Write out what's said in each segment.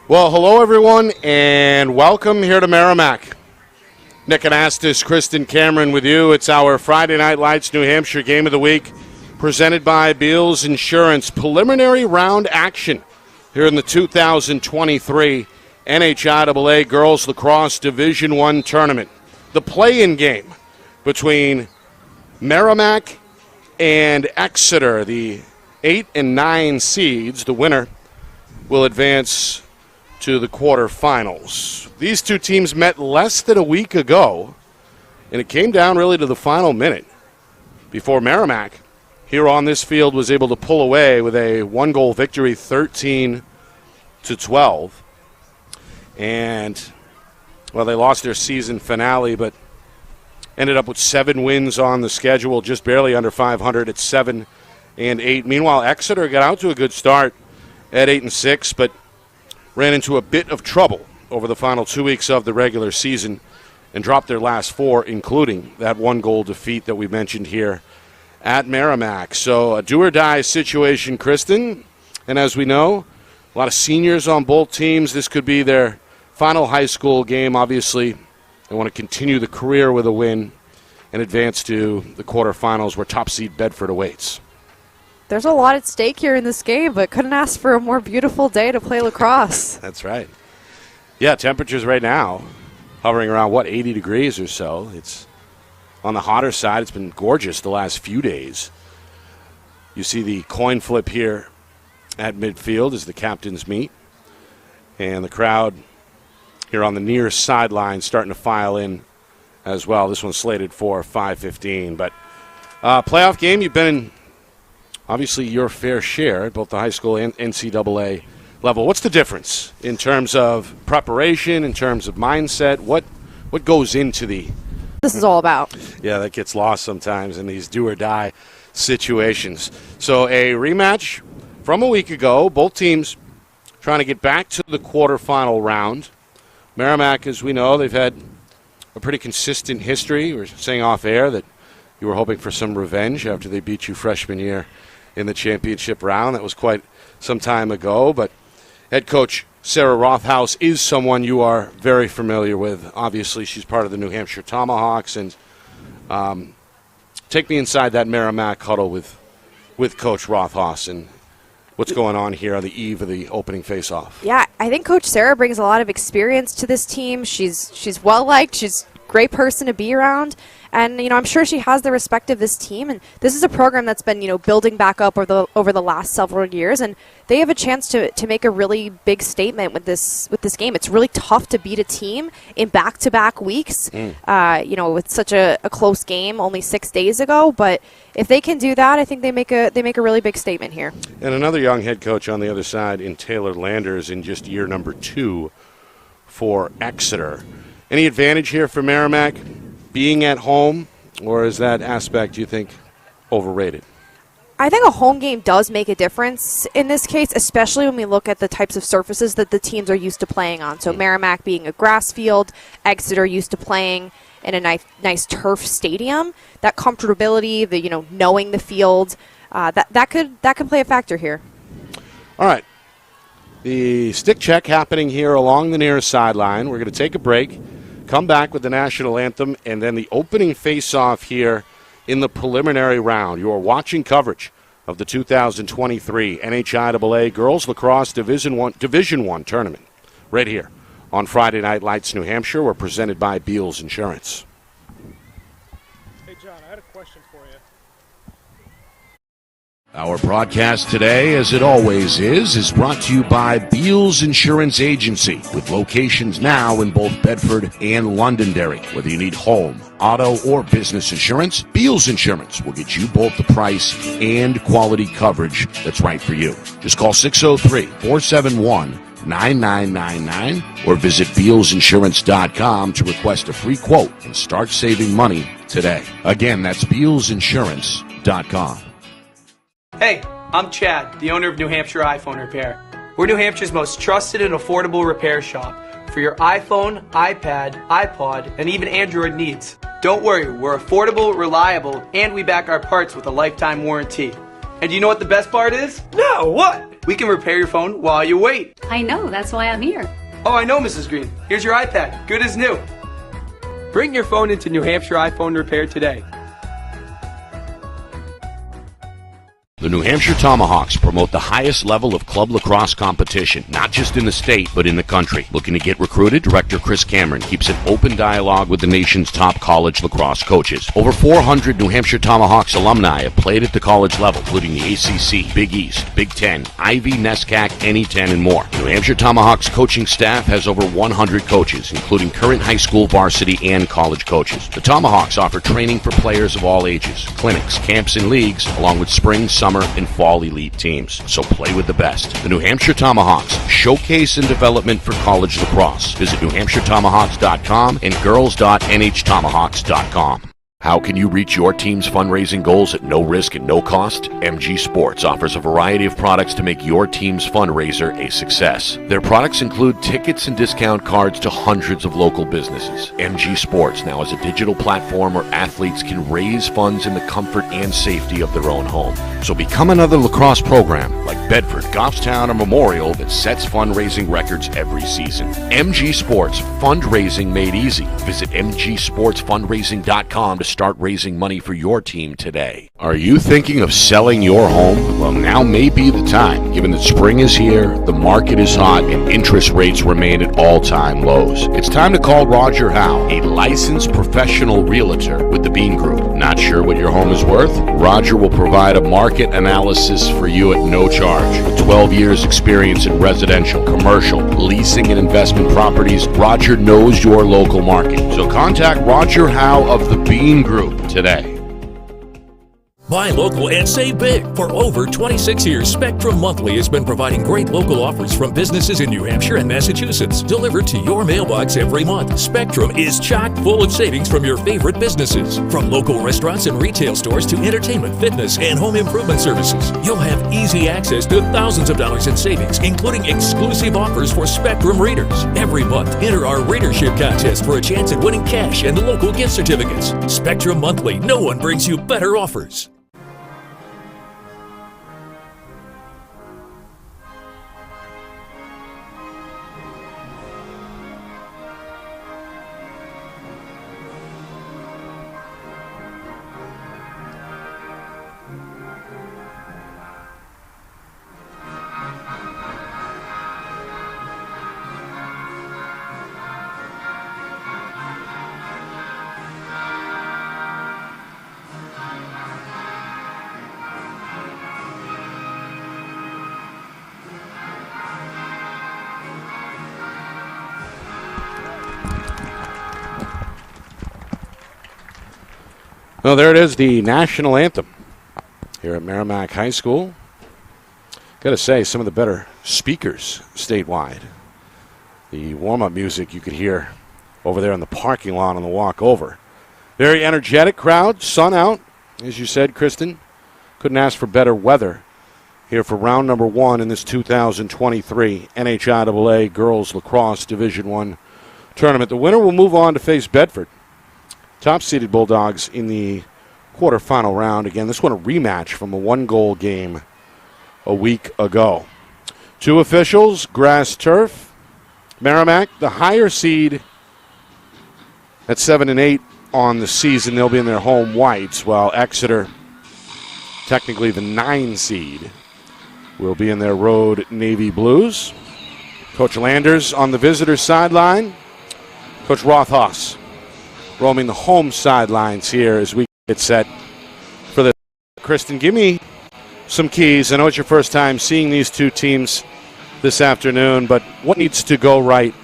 Well, hello, everyone, and welcome here to Merrimack. Nick Anastas, Kristen Cameron with you. It's our Friday Night Lights New Hampshire Game of the Week, presented by Beals Insurance. Preliminary round action here in the 2023 NHIAA Girls Lacrosse Division I Tournament. The play-in game between Merrimack and Exeter, the 8 and 9 seeds. The winner will advance to the quarterfinals. These two teams met less than a week ago, and it came down really to the final minute before Merrimack here on this field was able to pull away with a one-goal victory, 13-12. And, well, they lost their season finale, but ended up with 7 wins on the schedule, just barely under 500 at 7 and 8. Meanwhile, Exeter got out to a good start at 8 and 6, but ran into a bit of trouble over the final 2 weeks of the regular season and dropped their last 4, including that one-goal defeat that we mentioned here at Merrimack. So a do-or-die situation, Kristen. And as we know, a lot of seniors on both teams. This could be their final high school game. Obviously, they want to continue the career with a win and advance to the quarterfinals where top seed Bedford awaits. There's a lot at stake here in this game, but couldn't ask for a more beautiful day to play lacrosse. That's right. Yeah, temperatures right now hovering around, 80 degrees or so. It's on the hotter side. It's been gorgeous the last few days. You see the coin flip here at midfield as the captains meet. And the crowd here on the near sideline starting to file in as well. This one's slated for 5:15. But playoff game, you've been in obviously your fair share at both the high school and NCAA level. What's the difference in terms of preparation, in terms of mindset? What goes into this is all about? Yeah, that gets lost sometimes in these do-or-die situations. So a rematch from a week ago. Both teams trying to get back to the quarterfinal round. Merrimack, as we know, they've had a pretty consistent history. We were saying off air that you were hoping for some revenge after they beat you freshman year in the championship round. That was quite some time ago, but head coach Sarah Rothaus is someone you are very familiar with. Obviously, she's part of the New Hampshire Tomahawks, and take me inside that Merrimack huddle with Coach Rothaus and what's going on here on the eve of the opening face-off. Yeah, I think Coach Sarah brings a lot of experience to this team. She's well-liked. She's a great person to be around. And, I'm sure she has the respect of this team. And this is a program that's been, building back up over the last several years. And they have a chance to make a really big statement with this game. It's really tough to beat a team in back-to-back weeks, with such a close game only 6 days ago. But if they can do that, I think they make a really big statement here. And another young head coach on the other side in Taylor Landers in just year number 2 for Exeter. Any advantage here for Merrimack being at home, or is that aspect, you think, overrated? I think a home game does make a difference in this case, especially when we look at the types of surfaces that the teams are used to playing on. So Merrimack being a grass field, Exeter used to playing in a nice turf stadium. That comfortability, knowing the field, that could play a factor here. All right. The stick check happening here along the near sideline. We're going to take a break, come back with the national anthem, and then the opening face-off here in the preliminary round. You are watching coverage of the 2023 NHIAA Girls Lacrosse Division I Tournament right here on Friday Night Lights New Hampshire. We're presented by Beals Insurance. Hey, John, I had a question for you. Our broadcast today, as it always is brought to you by Beals Insurance Agency, with locations now in both Bedford and Londonderry. Whether you need home, auto, or business insurance, Beals Insurance will get you both the price and quality coverage that's right for you. Just call 603-471-9999 or visit BealsInsurance.com to request a free quote and start saving money today. Again, that's BealsInsurance.com. Hey, I'm Chad, the owner of New Hampshire iPhone Repair. We're New Hampshire's most trusted and affordable repair shop for your iPhone, iPad, iPod, and even Android needs. Don't worry, we're affordable, reliable, and we back our parts with a lifetime warranty. And you know what the best part is? No, what? We can repair your phone while you wait. I know, that's why I'm here. Oh, I know, Mrs. Green. Here's your iPad, good as new. Bring your phone into New Hampshire iPhone Repair today. The New Hampshire Tomahawks promote the highest level of club lacrosse competition, not just in the state, but in the country. Looking to get recruited? Director Chris Cameron keeps an open dialogue with the nation's top college lacrosse coaches. Over 400 New Hampshire Tomahawks alumni have played at the college level, including the ACC, Big East, Big Ten, Ivy, NESCAC, NE10, and more. New Hampshire Tomahawks coaching staff has over 100 coaches, including current high school, varsity, and college coaches. The Tomahawks offer training for players of all ages, clinics, camps, and leagues, along with spring, summer, and fall elite teams. So play with the best. The New Hampshire Tomahawks, showcase and development for college lacrosse. Visit NewHampshireTomahawks.com and girls.nhtomahawks.com. How can you reach your team's fundraising goals at no risk and no cost? MG Sports offers a variety of products to make your team's fundraiser a success. Their products include tickets and discount cards to hundreds of local businesses. MG Sports now has a digital platform where athletes can raise funds in the comfort and safety of their own home. So become another lacrosse program like Bedford, Goffstown, or Memorial that sets fundraising records every season. MG Sports, fundraising made easy. Visit mgsportsfundraising.com to start raising money for your team today. Are you thinking of selling your home? Well, now may be the time, given that spring is here, the market is hot, and interest rates remain at all-time lows. It's time to call Roger Howe, a licensed professional realtor with the Bean Group. Not sure what your home is worth? Roger will provide a market analysis for you at no charge. With 12 years experience in residential, commercial, leasing, and investment properties, Roger knows your local market. So contact Roger Howe of the Bean Group today. Buy local and save big. For over 26 years, Spectrum Monthly has been providing great local offers from businesses in New Hampshire and Massachusetts, delivered to your mailbox every month. Spectrum is chock full of savings from your favorite businesses. From local restaurants and retail stores to entertainment, fitness, and home improvement services. You'll have easy access to thousands of dollars in savings, including exclusive offers for Spectrum readers. Every month, enter our readership contest for a chance at winning cash and local gift certificates. Spectrum Monthly, no one brings you better offers. Well, there it is, the national anthem here at Merrimack High School. Got to say, some of the better speakers statewide. The warm-up music you could hear over there in the parking lot on the walk over. Very energetic crowd, sun out, as you said, Kristen. Couldn't ask for better weather here for round number one in this 2023 NHIAA Girls Lacrosse Division I tournament. The winner will move on to face Bedford. Top-seeded Bulldogs in the quarterfinal round. Again, this one a rematch from a one-goal game a week ago. Two officials, grass turf. Merrimack, the higher seed at 7 and 8 on the season. They'll be in their home whites, while Exeter, technically the 9 seed, will be in their road navy blues. Coach Landers on the visitor sideline. Coach Rothaus roaming the home sidelines here as we get set for the. Kristen, give me some keys. I know it's your first time seeing these two teams this afternoon, but what needs to go right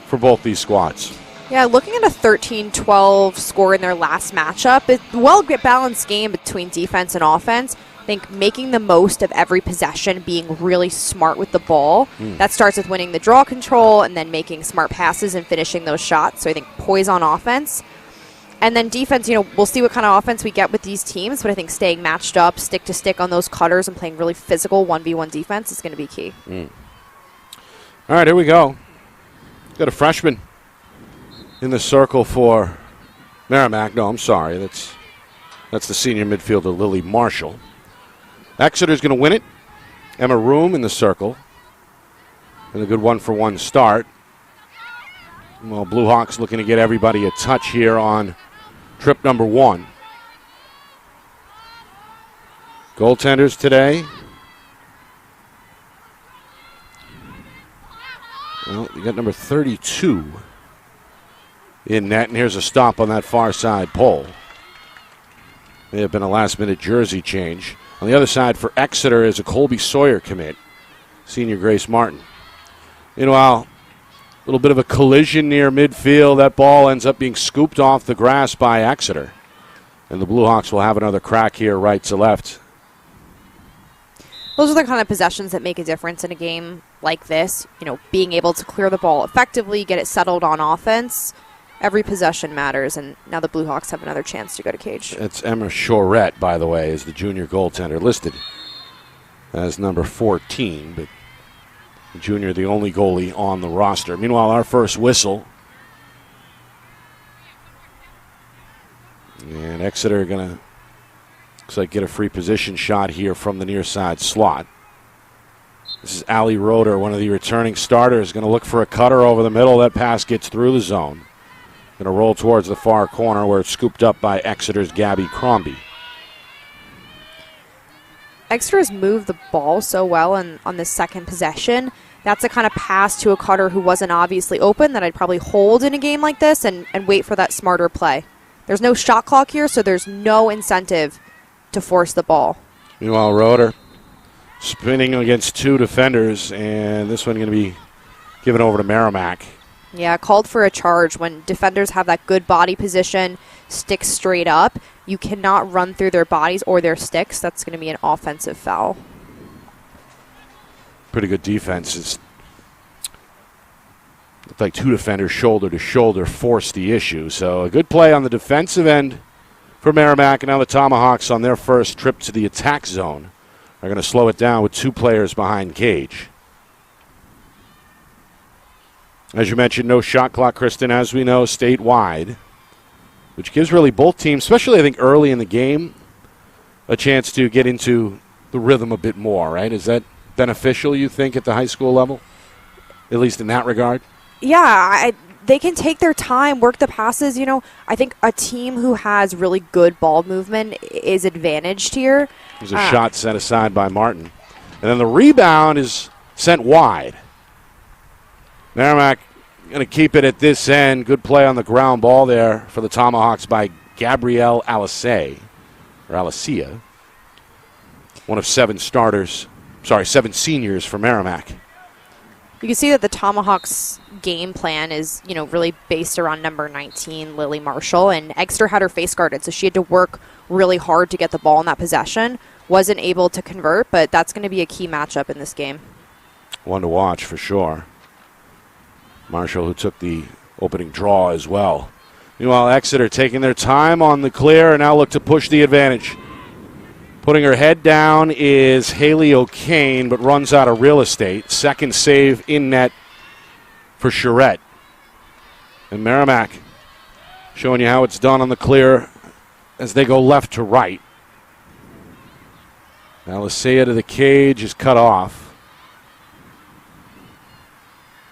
for both these squads? Yeah, looking at a 13-12 score in their last matchup, it's a well-balanced game between defense and offense. I think making the most of every possession, being really smart with the ball. That starts with winning the draw control and then making smart passes and finishing those shots. So I think poise on offense. And then defense, we'll see what kind of offense we get with these teams, but I think staying matched up, stick to stick on those cutters and playing really physical 1v1 defense is going to be key. All right, here we go. Got a freshman in the circle for Merrimack. No, I'm sorry. That's the senior midfielder, Lily Marshall. Exeter's going to win it. Emma Room in the circle. And a good one-for-one start. Well, Blue Hawks looking to get everybody a touch here on trip number 1. Goaltenders today. Well, you got number 32 in net, and here's a stop on that far side pole. May have been a last-minute jersey change. On the other side for Exeter is a Colby Sawyer commit, senior Grace Martin. Meanwhile, a little bit of a collision near midfield. That ball ends up being scooped off the grass by Exeter. And the Blue Hawks will have another crack here right to left. Those are the kind of possessions that make a difference in a game like this. Being able to clear the ball effectively, get it settled on offense. Every possession matters, and now the Blue Hawks have another chance to go to cage. It's Emma Chorette, by the way, is the junior goaltender, listed as number 14, but the junior, the only goalie on the roster. Meanwhile, our first whistle. And Exeter going to, looks like, get a free position shot here from the near side slot. This is Allie Roeder, one of the returning starters, going to look for a cutter over the middle. That pass gets through the zone. Going to roll towards the far corner where it's scooped up by Exeter's Gabby Crombie. Exeter has moved the ball so well on the second possession. That's a kind of pass to a cutter who wasn't obviously open that I'd probably hold in a game like this and wait for that smarter play. There's no shot clock here, so there's no incentive to force the ball. Meanwhile, Roeder spinning against two defenders, and this one going to be given over to Merrimack. Yeah, called for a charge. When defenders have that good body position, stick straight up, you cannot run through their bodies or their sticks. That's going to be an offensive foul. Pretty good defense. It's looked like two defenders shoulder to shoulder forced the issue. So a good play on the defensive end for Merrimack. And now the Tomahawks on their first trip to the attack zone are going to slow it down with two players behind cage. As you mentioned, no shot clock, Kristen, as we know, statewide, which gives really both teams, especially I think early in the game, a chance to get into the rhythm a bit more, right? Is that beneficial, you think, at the high school level, at least in that regard? Yeah, they can take their time, work the passes. I think a team who has really good ball movement is advantaged here. There's a shot set aside by Martin. And then the rebound is sent wide. Merrimack going to keep it at this end. Good play on the ground ball there for the Tomahawks by Gabrielle Alicia. One of seven seniors for Merrimack. You can see that the Tomahawks' game plan is, really based around number 19, Lily Marshall, and Exeter had her face guarded, so she had to work really hard to get the ball in that possession. Wasn't able to convert, but that's going to be a key matchup in this game. One to watch for sure. Marshall, who took the opening draw as well. Meanwhile, Exeter taking their time on the clear and now look to push the advantage. Putting her head down is Haley O'Kane, but runs out of real estate. Second save in net for Charette. And Merrimack showing you how it's done on the clear as they go left to right. Alicia to the cage is cut off.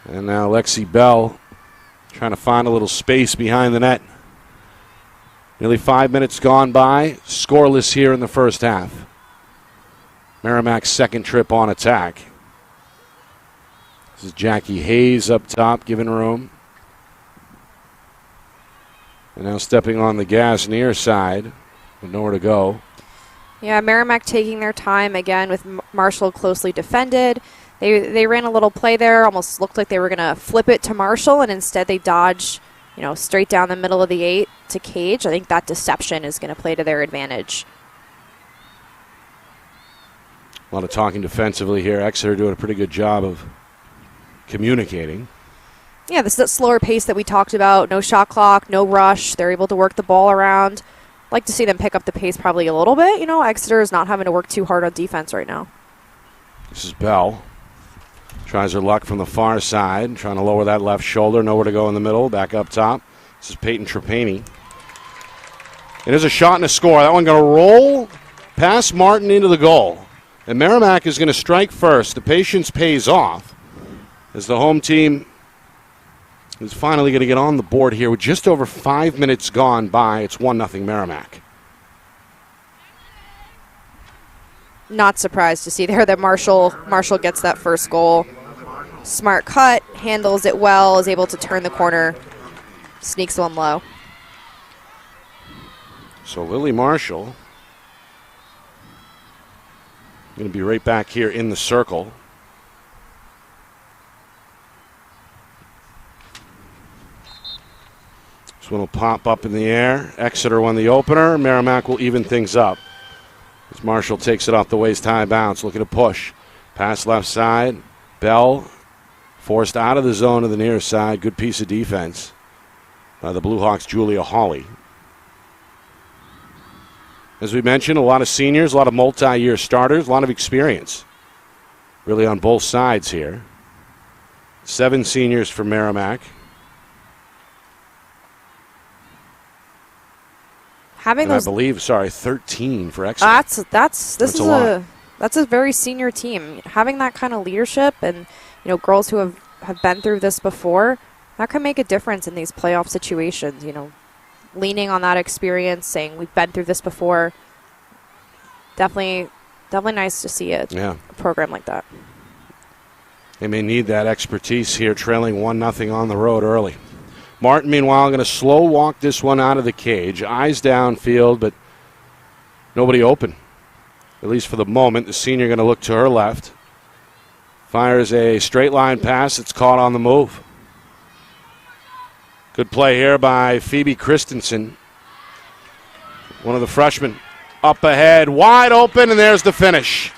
And now Lexi Bell trying to find a little space behind the net. Nearly 5 minutes gone by, scoreless here in the first half. Merrimack's second trip on attack. This is Jackie Hayes up top, giving room. And now stepping on the gas near side, with nowhere to go. Yeah, Merrimack taking their time again with Marshall closely defended. They ran a little play there, almost looked like they were going to flip it to Marshall, and instead they dodge, straight down the middle of the 8 to Cage. I think that deception is going to play to their advantage. A lot of talking defensively here. Exeter doing a pretty good job of communicating. Yeah, this is that slower pace that we talked about. No shot clock, no rush. They're able to work the ball around. Like to see them pick up the pace probably a little bit. Exeter is not having to work too hard on defense right now. This is Bell. Tries her luck from the far side, trying to lower that left shoulder. Nowhere to go in the middle. Back up top. This is Peyton Trapani. It is a shot and a score. That one going to roll past Martin into the goal. And Merrimack is going to strike first. The patience pays off as the home team is finally going to get on the board here with just over 5 minutes gone by. It's 1-0 Merrimack. Not surprised to see there that Marshall gets that first goal. Smart cut, handles it well, is able to turn the corner, sneaks one low. So Lily Marshall going to be right back here in the circle. This one will pop up in the air. Exeter won the opener. Merrimack will even things up as Marshall takes it off the waist-high bounce, looking to push. Pass left side. Bell forced out of the zone to the near side. Good piece of defense by the Blue Hawks' Julia Hawley. As we mentioned, a lot of seniors, a lot of multi-year starters, a lot of experience really on both sides here. 7 seniors for Merrimack. Having and those, I believe, 13 for Exeter. That's a very senior team. Having that kind of leadership and girls who have been through this before, that can make a difference in these playoff situations. Leaning on that experience, saying we've been through this before. Definitely nice to see a program like that. They may need that expertise here, trailing 1-0 on the road early. Martin, meanwhile, going to slow walk this one out of the cage. Eyes downfield, but nobody open. At least for the moment. The senior going to look to her left. Fires a straight line pass. It's caught on the move. Good play here by Phoebe Christensen. One of the freshmen. Up ahead, wide open, and there's the finish.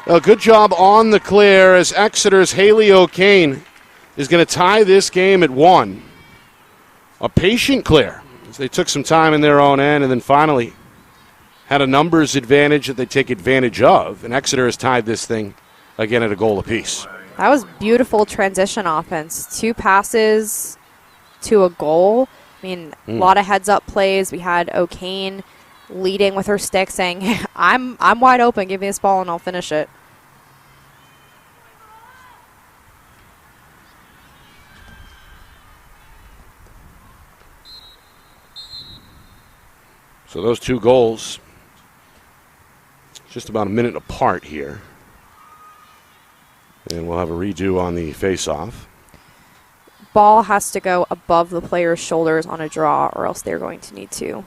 A good job on the clear as Exeter's Haley O'Kane is going to tie this game at 1. A patient clear as they took some time in their own end and then finally had a numbers advantage that they take advantage of. And Exeter has tied this thing again at a goal apiece. That was beautiful transition offense. 2 passes to a goal. I mean, a lot of heads-up plays. We had O'Kane leading with her stick saying, I'm wide open. Give me this ball and I'll finish it. So those 2 goals, just about a minute apart here. And we'll have a redo on the face-off. Ball has to go above the player's shoulders on a draw, or else they're going to need to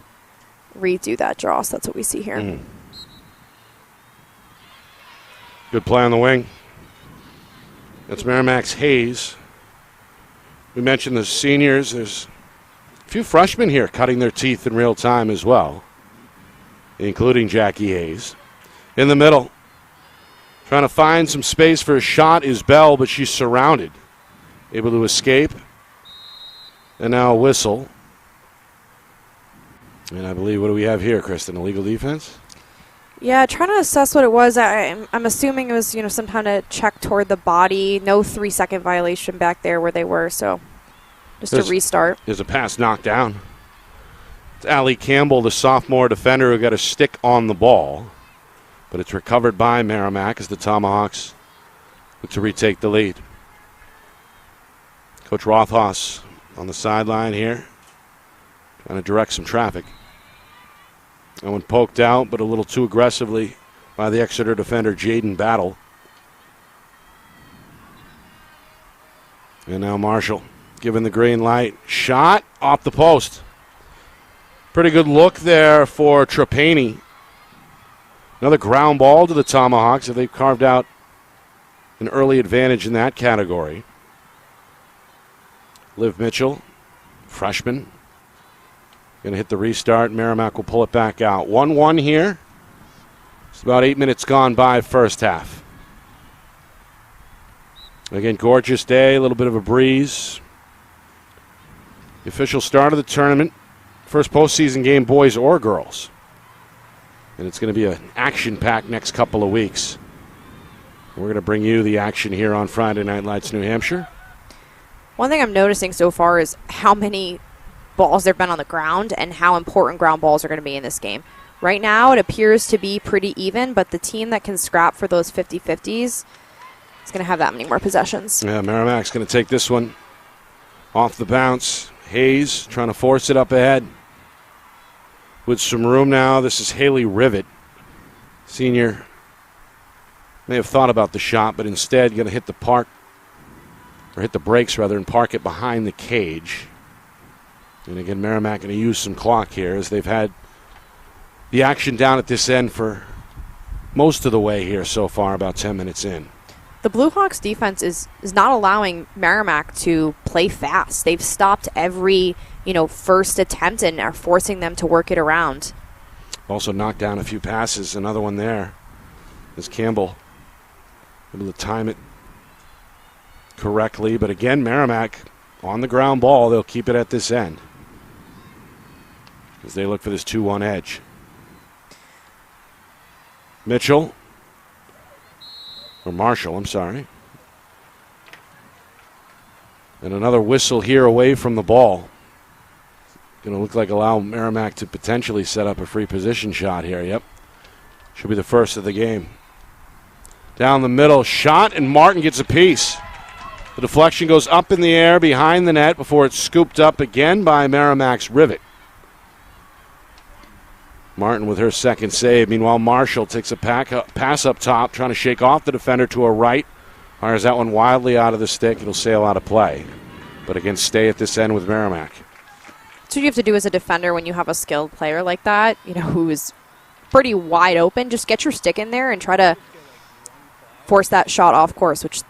redo that draw. So that's what we see here. Good play on the wing. That's Merrimack's Hayes. We mentioned the seniors. There's a few freshmen here cutting their teeth in real time as well, including Jackie Hayes. In the middle, trying to find some space for a shot is Bell, but she's surrounded. Able to escape. And now a whistle. And I believe, what do we have here, Kristen? Illegal defense? Yeah, trying to assess what it was. I'm assuming it was, some kind of check toward the body. No 3-second violation back there where they were, so just a restart. There's a pass knocked down. It's Allie Campbell, the sophomore defender, who got a stick on the ball. But it's recovered by Merrimack as the Tomahawks look to retake the lead. Coach Rothhaus on the sideline here, trying to direct some traffic. That one poked out, but a little too aggressively by the Exeter defender, Jaden Battle. And now Marshall given the green light. Shot off the post. Pretty good look there for Trapani. Another ground ball to the Tomahawks, and they've carved out an early advantage in that category. Liv Mitchell, freshman, going to hit the restart. Merrimack will pull it back out. 1-1 here. It's about 8 minutes gone by first half. Again, gorgeous day, a little bit of a breeze. The official start of the tournament. First postseason game, boys or girls. And it's going to be an action-packed next couple of weeks. We're going to bring you the action here on Friday Night Lights, New Hampshire. One thing I'm noticing so far is how many balls there have been on the ground and how important ground balls are going to be in this game. Right now, it appears to be pretty even, but the team that can scrap for those 50-50s is going to have that many more possessions. Yeah, Merrimack's going to take this one off the bounce. Hayes trying to force it up ahead. With some room now, this is Haley Rivet. Senior may have thought about the shot, but instead going to hit the brakes rather, and park it behind the cage. And again, Merrimack going to use some clock here as they've had the action down at this end for most of the way here so far, about 10 minutes in. The Blue Hawks defense is not allowing Merrimack to play fast. They've stopped every, first attempt and are forcing them to work it around. Also knocked down a few passes. Another one there is Campbell able to time it correctly. But again, Merrimack on the ground ball. They'll keep it at this end as they look for this 2-1 edge. Marshall, I'm sorry. And another whistle here away from the ball. Going to look like allow Merrimack to potentially set up a free position shot here. Yep. Should be the first of the game. Down the middle, shot, and Martin gets a piece. The deflection goes up in the air behind the net before it's scooped up again by Merrimack's Rivet. Martin with her second save. Meanwhile, Marshall takes a pass up top, trying to shake off the defender to her right. Fires that one wildly out of the stick. It'll sail out of play. But again, stay at this end with Merrimack. That's what you have to do as a defender when you have a skilled player like that, who is pretty wide open. Just get your stick in there and try to force that shot off course, which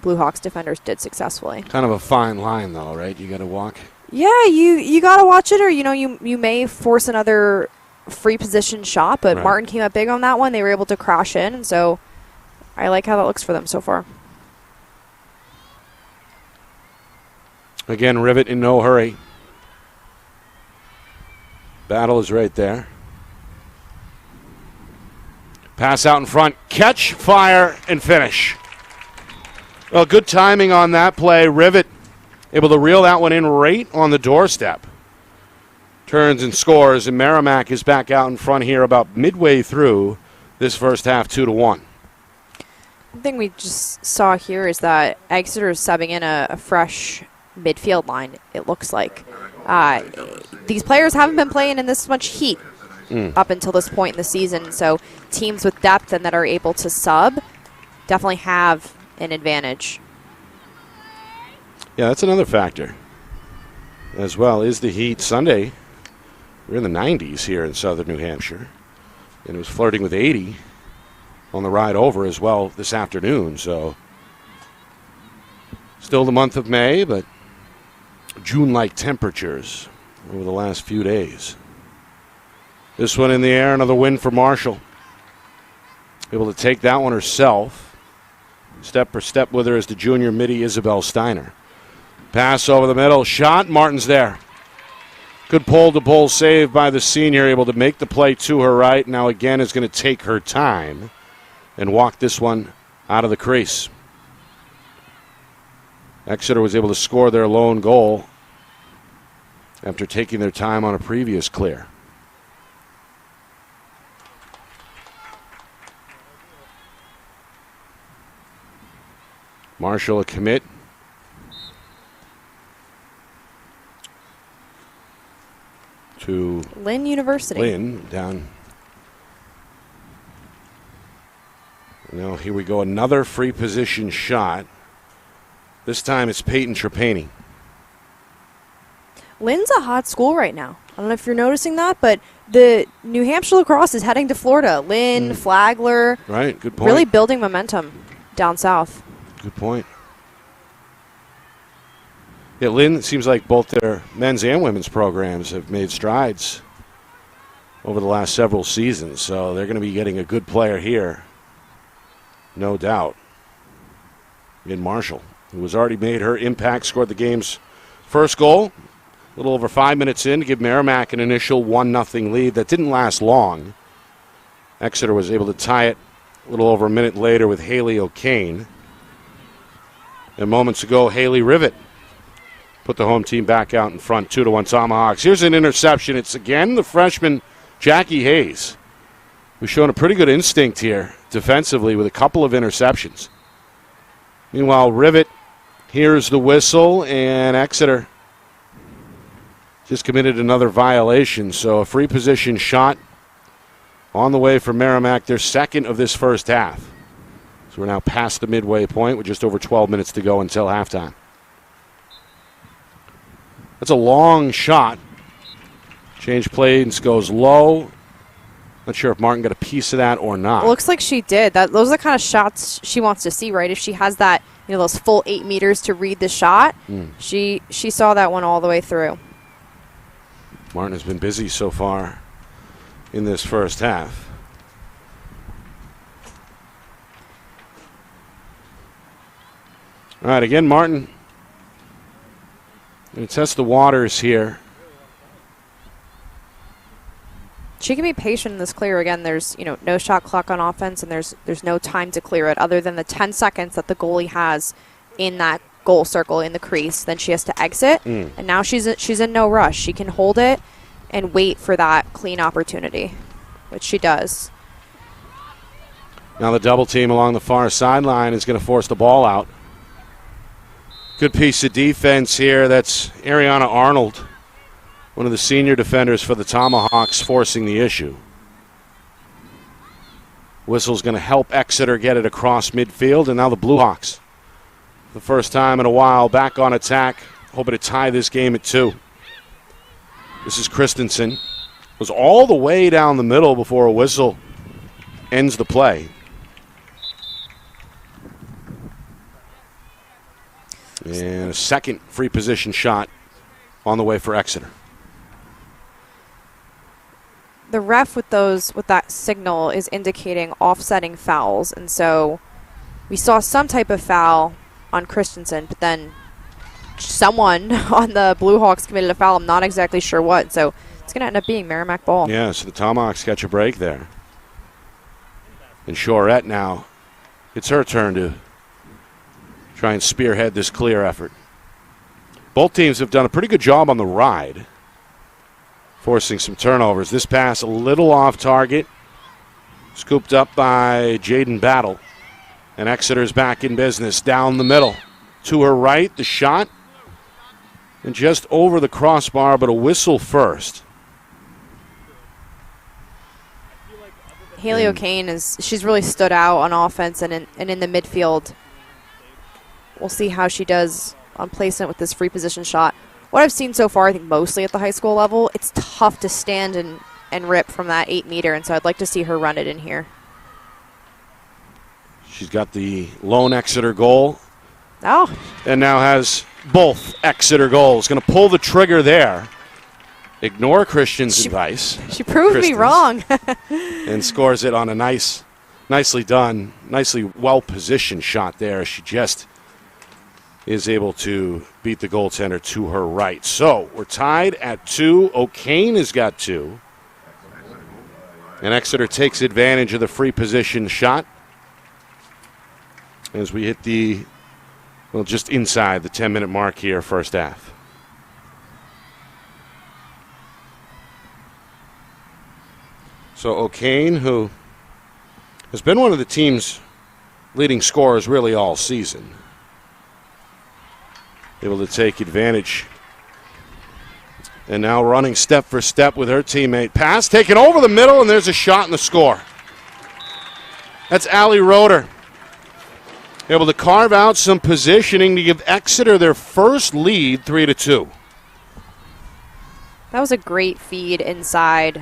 Blue Hawks defenders did successfully. Kind of a fine line, though, right? You got to walk. Yeah, you got to watch it, or you may force another free position shot. But right. Martin came up big on that one. They were able to crash in, and so I like how that looks for them so far. Again, Rivet in no hurry. Battle is right there. Pass out in front. Catch, fire, and finish. Well, good timing on that play. Rivet able to reel that one in right on the doorstep. Turns and scores, and Merrimack is back out in front here about midway through this first half, 2-1. One thing we just saw here is that Exeter is subbing in a fresh midfield line, it looks like. These players haven't been playing in this much heat up until this point in the season, so teams with depth and that are able to sub definitely have an advantage. Yeah, that's another factor as well, is the heat. Sunday, we're in the 90s here in southern New Hampshire, and it was flirting with 80 on the ride over as well this afternoon, so still the month of May, but June-like temperatures over the last few days. This one in the air, another win for Marshall. Able to take that one herself. Step for step with her is the junior midi Isabel Steiner. Pass over the middle, shot, Martin's there. Good pole-to-pole save by the senior, able to make the play to her right. Now again is going to take her time and walk this one out of the crease. Exeter was able to score their lone goal after taking their time on a previous clear. Marshall a commit. To Lynn University. Lynn down. Now here we go, another free position shot. This time it's Peyton Trapani. Lynn's a hot school right now. I don't know if you're noticing that, but the New Hampshire lacrosse is heading to Florida. Lynn, Flagler. Right, good point. Really building momentum down south. Good point. Yeah, Lynn, it seems like both their men's and women's programs have made strides over the last several seasons, so they're going to be getting a good player here, no doubt. In Marshall, who has already made her impact, scored the game's first goal, a little over 5 minutes in to give Merrimack an initial 1-0 lead. That didn't last long. Exeter was able to tie it a little over a minute later with Haley O'Kane. And moments ago, Haley Rivet put the home team back out in front, 2-1 Tomahawks. Here's an interception. It's again the freshman Jackie Hayes, who's shown a pretty good instinct here defensively with a couple of interceptions. Meanwhile, Rivet hears the whistle, and Exeter just committed another violation. So a free position shot on the way for Merrimack, their second of this first half. So we're now past the midway point with just over 12 minutes to go until halftime. That's a long shot. Change plays, goes low. Not sure if Martin got a piece of that or not. It looks like she did. Those are the kind of shots she wants to see, right? If she has that, those full 8 meters to read the shot, she saw that one all the way through. Martin has been busy so far in this first half. All right, again, Martin going to test the waters here. She can be patient in this clear. Again, there's no shot clock on offense, and there's no time to clear it other than the 10 seconds that the goalie has in that goal circle in the crease. Then she has to exit, and now she's in no rush. She can hold it and wait for that clean opportunity, which she does. Now the double team along the far sideline is going to force the ball out. Good piece of defense here. That's Ariana Arnold, one of the senior defenders for the Tomahawks, forcing the issue. Whistle's going to help Exeter get it across midfield, and now the Blue Hawks, the first time in a while, back on attack, hoping to tie this game at 2. This is Christensen. Was all the way down the middle before a whistle ends the play. And a second free position shot on the way for Exeter. The ref with that signal is indicating offsetting fouls, and so we saw some type of foul on Christensen, but then someone on the Blue Hawks committed a foul. I'm not exactly sure what, so it's going to end up being Merrimack ball. Yeah, so the Tomahawks catch a break there. And Shorette now, it's her turn to try and spearhead this clear effort. Both teams have done a pretty good job on the ride, forcing some turnovers. This pass a little off target, scooped up by Jaden Battle. And Exeter's back in business down the middle. To her right, the shot, and just over the crossbar, but a whistle first. Haley O'Kane she's really stood out on offense and in the midfield. We'll see how she does on placement with this free position shot. What I've seen so far, I think mostly at the high school level, it's tough to stand and rip from that 8 meter, and so I'd like to see her run it in here. She's got the lone Exeter goal. Oh. And now has both Exeter goals. Going to pull the trigger there. Ignore Christian's advice. She proved me wrong. And scores it on a nicely done, nicely well-positioned shot there. She just is able to beat the goaltender to her right. So we're tied at 2. O'Kane has got 2. And Exeter takes advantage of the free position shot as we hit just inside the 10-minute mark here, first half. So O'Kane, who has been one of the team's leading scorers really all season, able to take advantage. And now running step for step with her teammate. Pass taken over the middle, and there's a shot in the score. That's Allie Roeder, able to carve out some positioning to give Exeter their first lead, 3-2. That was a great feed inside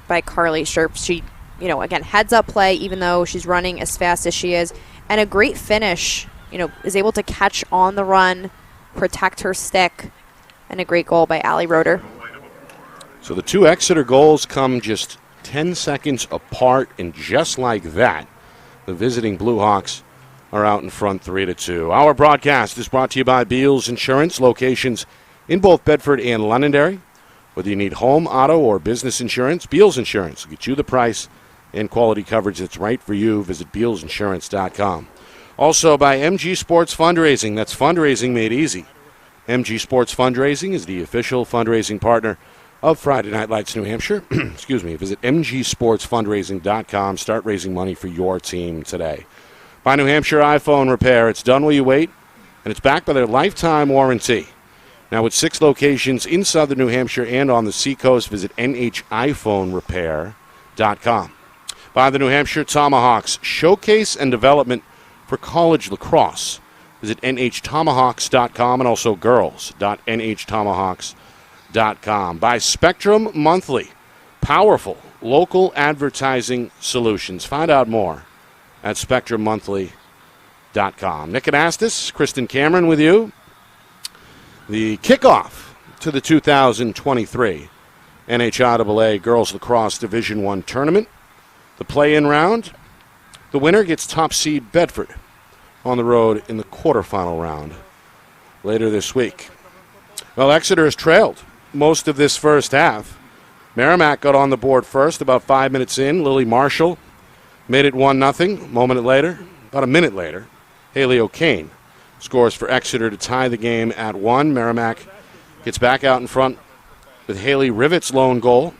by Carly Sherp. She, again, heads up play, even though she's running as fast as she is. And a great finish, is able to catch on the run, protect her stick, and a great goal by Allie Roeder. So the two Exeter goals come just 10 seconds apart, and just like that, the visiting Blue Hawks are out in front 3-2. Our broadcast is brought to you by Beals Insurance, locations in both Bedford and Londonderry. Whether you need home, auto, or business insurance, Beals Insurance will get you the price and quality coverage that's right for you. Visit BealsInsurance.com. Also by MG Sports Fundraising. That's fundraising made easy. MG Sports Fundraising is the official fundraising partner of Friday Night Lights New Hampshire. Excuse me. Visit mgsportsfundraising.com. Start raising money for your team today. By New Hampshire iPhone Repair. It's done while you wait, and it's backed by their lifetime warranty. Now with 6 locations in southern New Hampshire and on the seacoast, visit NHIPhoneRepair.com. By the New Hampshire Tomahawks, showcase and development for college lacrosse. Visit NHTomahawks.com and also girls.NHTomahawks.com. By Spectrum Monthly, powerful local advertising solutions. Find out more at SpectrumMonthly.com. Nick Anastas, Kristen Cameron with you. The kickoff to the 2023 NHIAA Girls Lacrosse Division I Tournament. The play-in round, the winner gets top seed Bedford on the road in the quarterfinal round later this week. Well, Exeter has trailed most of this first half. Merrimack got on the board first about 5 minutes in. Lily Marshall made it 1-0. About a minute later, Haley O'Kane scores for Exeter to tie the game at 1. Merrimack gets back out in front with Haley Rivet's lone goal.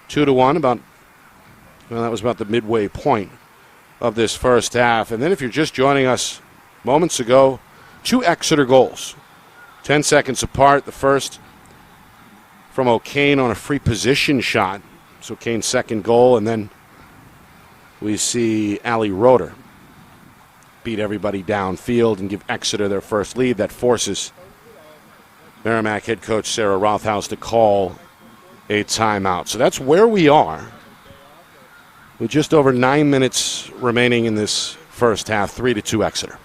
2-1, that was about the midway point of this first half. And then if you're just joining us moments ago, 2 Exeter goals, 10 seconds apart. The first from O'Kane on a free position shot. It's O'Kane's second goal. And then we see Allie Roeder beat everybody downfield and give Exeter their first lead. That forces Merrimack head coach Sarah Rothaus to call a timeout. So that's where we are with just over 9 minutes remaining in this first half. 3-2 Exeter.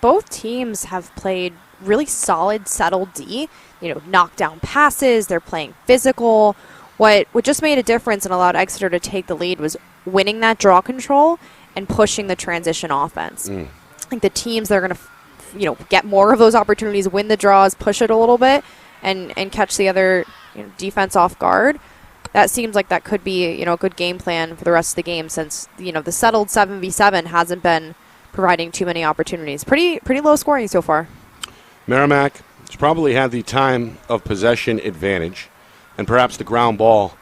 Both teams have played really solid, settled D. Knockdown passes. They're playing physical. What just made a difference and allowed Exeter to take the lead was winning that draw control and pushing the transition offense. I think the teams that are going to, get more of those opportunities, win the draws, push it a little bit, and catch the other defense off guard. That seems like that could be, a good game plan for the rest of the game since, the settled 7v7 hasn't been providing too many opportunities. Pretty low scoring so far. Merrimack has probably had the time of possession advantage and perhaps the ground ball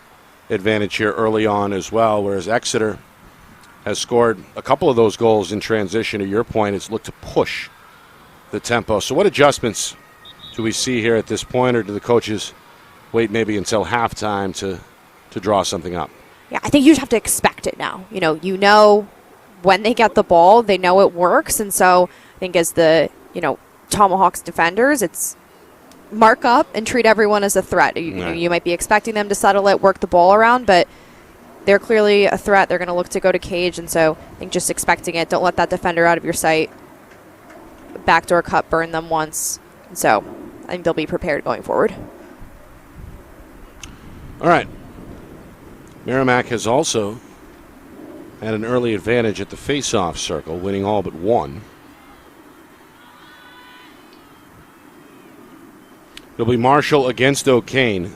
advantage here early on as well, whereas Exeter has scored a couple of those goals in transition. To your point, it's looked to push the tempo. So what adjustments do we see here at this point, or do the coaches wait maybe until halftime to draw something up? Yeah, I think you just have to expect it now. When they get the ball, they know it works. And so I think as the, Tomahawks defenders, it's mark up and treat everyone as a threat. You might be expecting them to settle it, work the ball around, but they're clearly a threat. They're going to look to go to cage, and so I think just expecting it. Don't let that defender out of your sight. Backdoor cut, burn them once. And so I think they'll be prepared going forward. All right. Merrimack has also had an early advantage at the face-off circle, winning all but one. It'll be Marshall against O'Kane.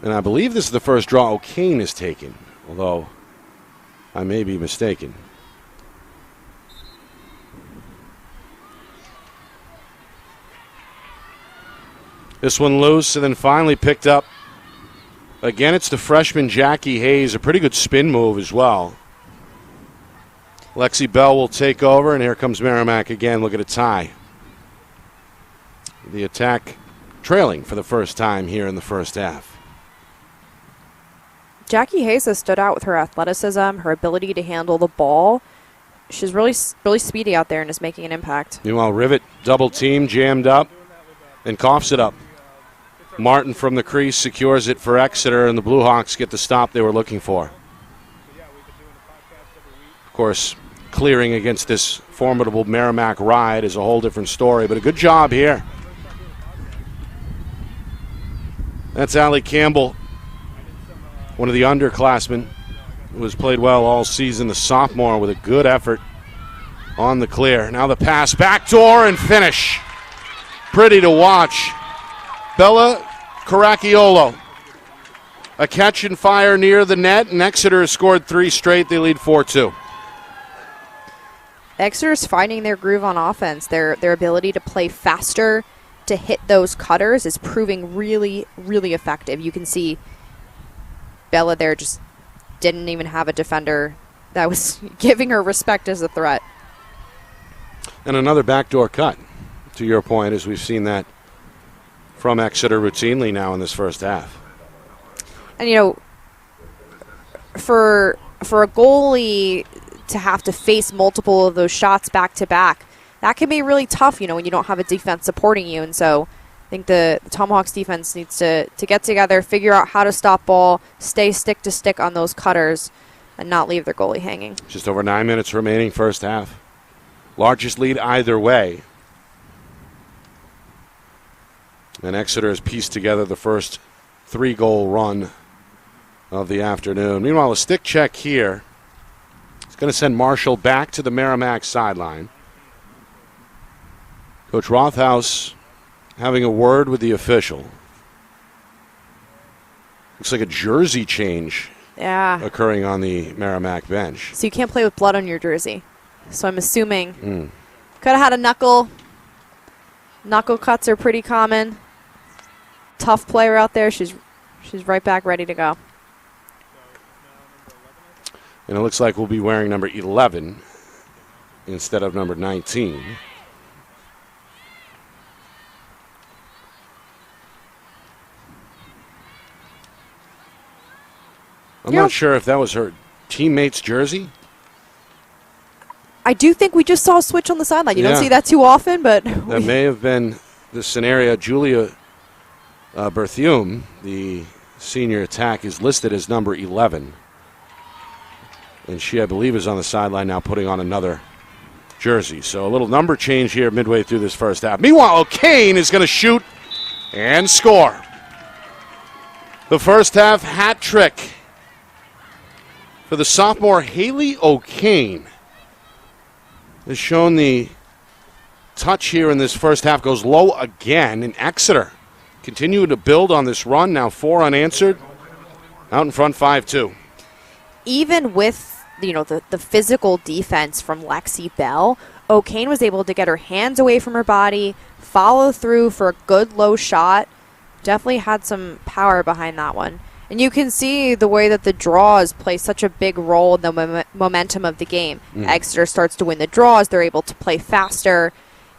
And I believe this is the first draw O'Kane has taken, although I may be mistaken. This one loose and then finally picked up. Again, it's the freshman Jackie Hayes, a pretty good spin move as well. Lexi Bell will take over, and here comes Merrimack again. Look at a tie. The attack trailing for the first time here in the first half. Jackie Hayes has stood out with her athleticism, her ability to handle the ball. She's really speedy out there and is making an impact. Meanwhile, Rivet double team jammed up and coughs it up Martin from the crease secures it for Exeter, and the Blue Hawks get the stop they were looking for. Of course, clearing against this formidable Merrimack ride is a whole different story, but a good job here. That's Allie Campbell, one of the underclassmen who has played well all season, the sophomore, with a good effort on the clear. Now the pass, backdoor, and finish. Pretty to watch. Bella Caracciolo. A catch and fire near the net, and Exeter has scored 3 straight. They lead 4-2. Exeter's finding their groove on offense. Their ability to play faster, to hit those cutters, is proving really, really effective. You can see Bella there just didn't even have a defender that was giving her respect as a threat. And another backdoor cut, to your point, as we've seen that from Exeter routinely now in this first half. And, you know, for a goalie to have to face multiple of those shots back to back, that can be really tough, you know, when you don't have a defense supporting you. And so I think the Tomahawks defense needs to get together, figure out how to stop ball, stay stick to stick on those cutters, and not leave their goalie hanging. Just over 9 minutes remaining first half. Largest lead either way. And Exeter has pieced together the first 3-goal run of the afternoon. Meanwhile, a stick check here. It's going to send Marshall back to the Merrimack sideline. Coach Rothaus having a word with the official. Looks like a jersey change occurring on the Merrimack bench. So you can't play with blood on your jersey. So I'm assuming could have had a knuckle. Knuckle cuts are pretty common. Tough player out there. She's right back ready to go. And it looks like we'll be wearing number 11 instead of number 19. I'm not sure if that was her teammate's jersey. I do think we just saw a switch on the sideline. You don't see that too often, but that may have been the scenario. Julia Berthiaume, the senior attack, is listed as number 11. And she, I believe, is on the sideline now putting on another jersey. So a little number change here midway through this first half. Meanwhile, O'Kane is going to shoot and score. The first half hat trick for the sophomore Haley O'Kane. Has shown the touch here in this first half. Goes low again, and Exeter continuing to build on this run. Now 4 unanswered. Out in front 5-2. Even with the physical defense from Lexi Bell, O'Kane was able to get her hands away from her body, follow through for a good low shot. Definitely had some power behind that one. And you can see the way that the draws play such a big role in the momentum of the game. Exeter starts to win the draws. They're able to play faster.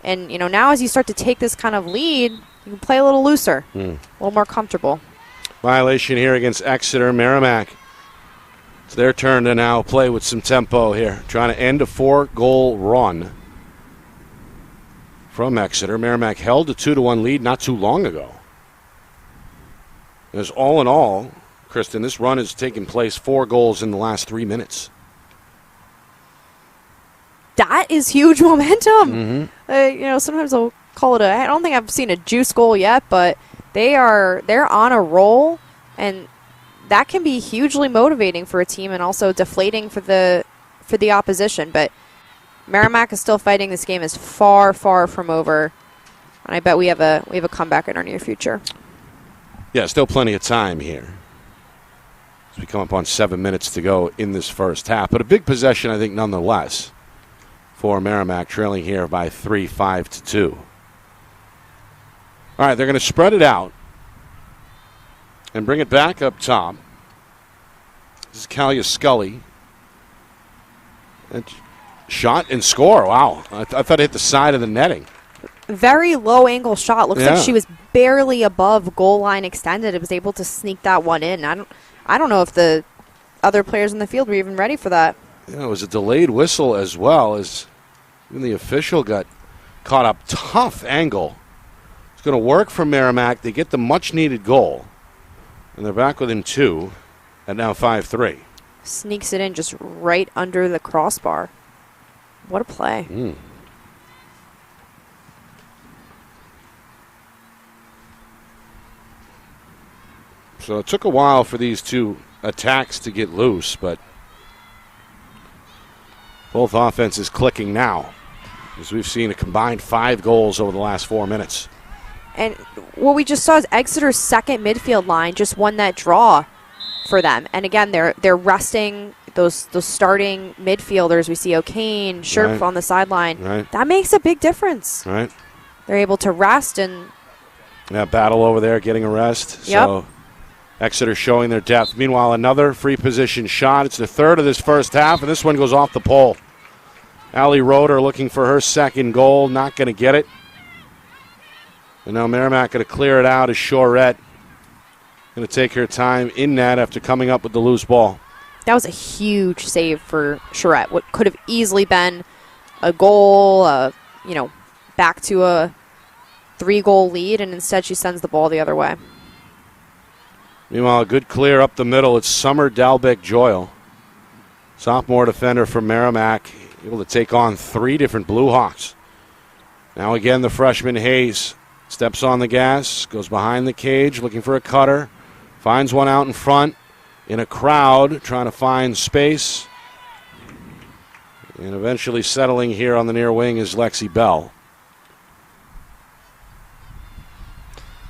And, now as you start to take this kind of lead, you can play a little looser, a little more comfortable. Violation here against Exeter Merrimack. It's their turn to now play with some tempo here, trying to end a 4-goal run from Exeter. Merrimack held a 2-1 lead not too long ago. As all in all, Kristen, this run has taken place 4 goals in the last 3 minutes. That is huge momentum. Sometimes I'll call it I don't think I've seen a juice goal yet, but they're on a roll, and that can be hugely motivating for a team and also deflating for the opposition. But Merrimack is still fighting. This game is far, far from over, and I bet we have a comeback in our near future. Yeah, still plenty of time here. As we come up on 7 minutes to go in this first half. But a big possession, I think, nonetheless, for Merrimack, trailing here by 3, 5-2. All right, they're going to spread it out and bring it back up top. This is Kalia Scully. And shot and score. Wow. I thought it hit the side of the netting. Very low angle shot. Looks like she was barely above goal line extended. It was able to sneak that one in. I don't know if the other players in the field were even ready for that. Yeah, it was a delayed whistle as well, as even the official got caught up. Tough angle. going to work for Merrimack. They get the much-needed goal, and they're back within 2 at now 5-3. Sneaks it in just right under the crossbar. What a play. So it took a while for these two attacks to get loose, but both offenses clicking now, as we've seen a combined 5 goals over the last 4 minutes. And what we just saw is Exeter's second midfield line just won that draw for them. And again, they're resting those starting midfielders. We see O'Kane, Sherp on the sideline. Right. That makes a big difference. Right. They're able to rest and battle over there, getting a rest. Yep. So Exeter showing their depth. Meanwhile, another free position shot. It's the third of this first half, and this one goes off the pole. Allie Roeder looking for her second goal, not going to get it. And now Merrimack going to clear it out as Shorette going to take her time in net after coming up with the loose ball. that was a huge save for Charette. What could have easily been a goal, back to a 3-goal lead, and instead she sends the ball the other way. Meanwhile, a good clear up the middle. It's Summer Dalbeck-Joyle, sophomore defender from Merrimack, able to take on 3 different Blue Hawks. Now again, the freshman Hayes steps on the gas, goes behind the cage, looking for a cutter, finds one out in front, in a crowd, trying to find space, and eventually settling here on the near wing is Lexi Bell.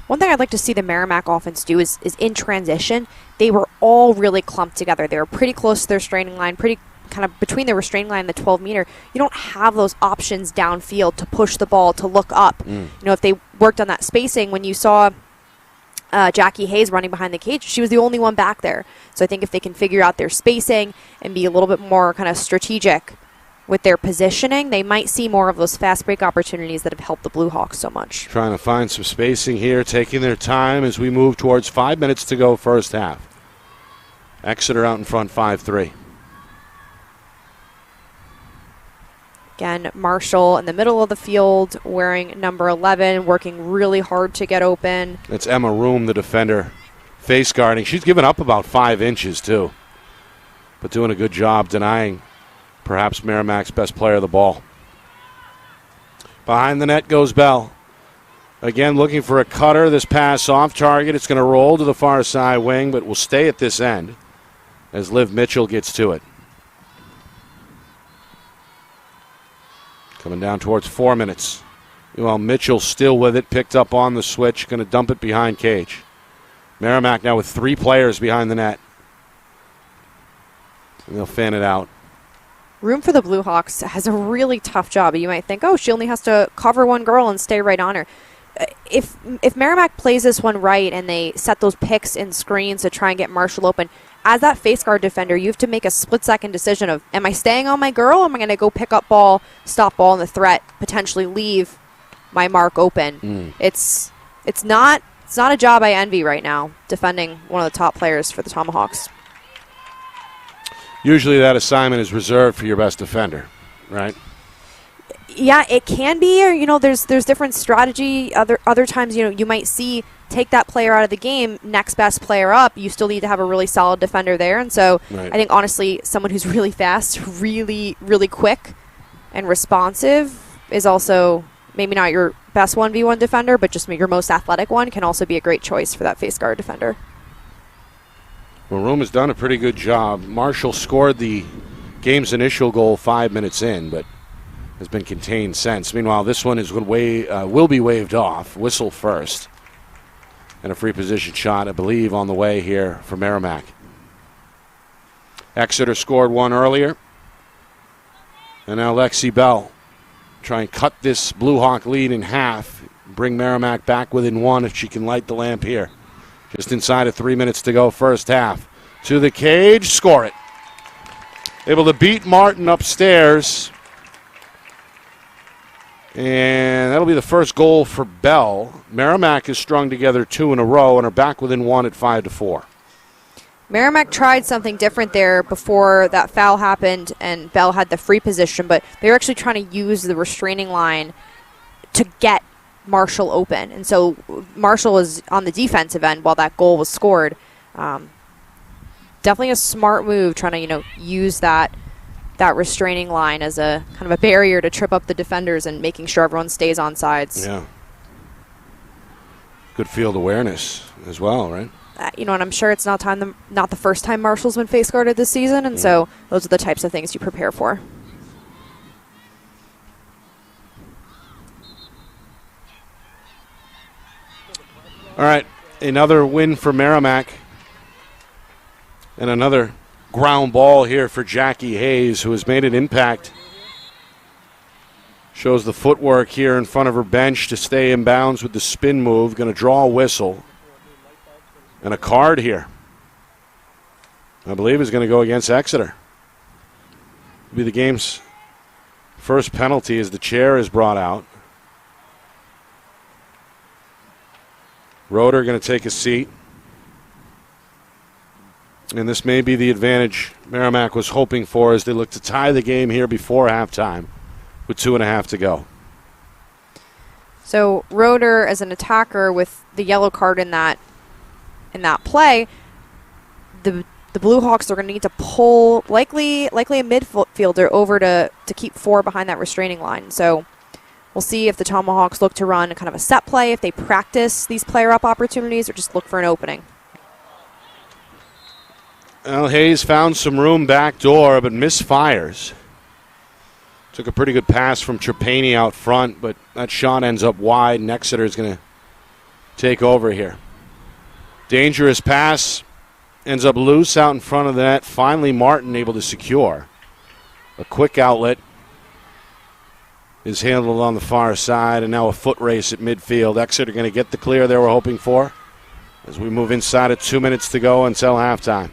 One thing I'd like to see the Merrimack offense do is in transition, they were all really clumped together. They were pretty close to their restraining line, pretty kind of between the restraining line and the 12-meter. You don't have those options downfield to push the ball, to look up. If they worked on that spacing, when you saw Jackie Hayes running behind the cage, she was the only one back there. So I think if they can figure out their spacing and be a little bit more kind of strategic with their positioning, they might see more of those fast break opportunities that have helped the Blue Hawks so much. Trying to find some spacing here, taking their time as we move towards 5 minutes to go first half. Exeter out in front 5-3. Again, Marshall in the middle of the field, wearing number 11, working really hard to get open. That's Emma Room, the defender, face guarding. She's given up about 5 inches, too, but doing a good job denying perhaps Merrimack's best player of the ball. Behind the net goes Bell. Again, looking for a cutter. This pass off target. It's going to roll to the far side wing, but will stay at this end as Liv Mitchell gets to it. Coming down towards 4 minutes. Well, Mitchell still with it, picked up on the switch, going to dump it behind cage. Merrimack now with 3 players behind the net. And they'll fan it out. Room for the Blue Hawks has a really tough job. You might think, oh, she only has to cover one girl and stay right on her. If Merrimack plays this one right and they set those picks and screens to try and get Marshall open, as that face guard defender, you have to make a split-second decision of, am I staying on my girl, or am I going to go pick up ball, stop ball in the threat, potentially leave my mark open? It's not a job I envy right now, defending one of the top players for the Tomahawks. Usually that assignment is reserved for your best defender, right? Yeah, it can be. Or, there's different strategy. Other times, you might see take that player out of the game, next best player up. You still need to have a really solid defender there. And so right. I think, honestly, someone who's really fast, really, really quick and responsive is also maybe not your best 1v1 defender, but just your most athletic one can also be a great choice for that face guard defender. Well, Rome has done a pretty good job. Marshall scored the game's initial goal 5 minutes in, but has been contained since. Meanwhile, this one is will be waved off. Whistle first. And a free position shot, I believe, on the way here for Merrimack. Exeter scored one earlier. And now Lexi Bell try and cut this Blue Hawk lead in half. Bring Merrimack back within 1 if she can light the lamp here. Just inside of 3 minutes to go first half. To the cage, score it. Able to beat Martin upstairs. And that'll be the first goal for Bell. Merrimack has strung together 2 in a row and are back within 1 at 5-4. Merrimack tried something different there before that foul happened and Bell had the free position, but they were actually trying to use the restraining line to get Marshall open. And so Marshall was on the defensive end while that goal was scored. Definitely a smart move, trying to, use that restraining line as a kind of a barrier to trip up the defenders and making sure everyone stays on sides. Yeah. Good field awareness as well, right? And I'm sure it's not the first time Marshall's been face guarded this season, and so those are the types of things you prepare for. All right, another win for Merrimack. And another ground ball here for Jackie Hayes, who has made an impact. Shows the footwork here in front of her bench to stay in bounds with the spin move. Going to draw a whistle. And a card here. I believe is going to go against Exeter. It'll be the game's first penalty as the chair is brought out. Roeder going to take a seat. And this may be the advantage Merrimack was hoping for as they look to tie the game here before halftime with 2.5 to go. So Roeder, as an attacker with the yellow card in that play, the Blue Hawks are going to need to pull likely a midfielder over to keep 4 behind that restraining line. So we'll see if the Tomahawks look to run kind of a set play, if they practice these player-up opportunities, or just look for an opening. Well, Hayes found some room back door, but misfires. Took a pretty good pass from Trapani out front, but that shot ends up wide, and Exeter is going to take over here. Dangerous pass. Ends up loose out in front of the net. Finally, Martin able to secure. A quick outlet is handled on the far side, and now a foot race at midfield. Exeter going to get the clear they were hoping for as we move inside of 2 minutes to go until halftime.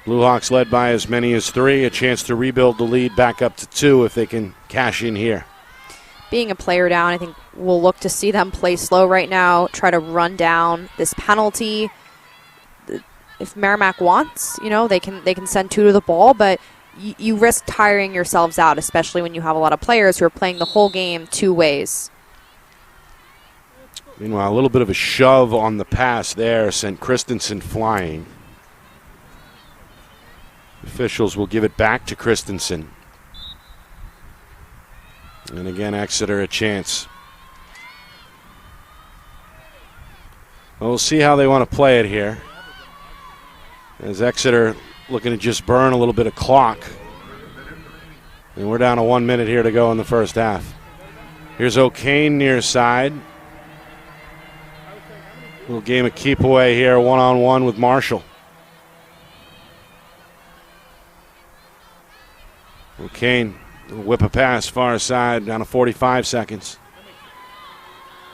Blue Hawks led by as many as 3. A chance to rebuild the lead back up to 2 if they can cash in here. Being a player down, I think we'll look to see them play slow right now, try to run down this penalty. If Merrimack wants, they can send 2 to the ball, but you risk tiring yourselves out, especially when you have a lot of players who are playing the whole game 2 ways. Meanwhile, a little bit of a shove on the pass there sent Christensen flying. Officials will give it back to Christensen. And again, Exeter a chance. Well, we'll see how they want to play it here. As Exeter looking to just burn a little bit of clock. And we're down to 1 minute here to go in the first half. Here's O'Kane near side. Little game of keep away here, 1-on-1 with Marshall. O'Kane will whip a pass far side down to 45 seconds.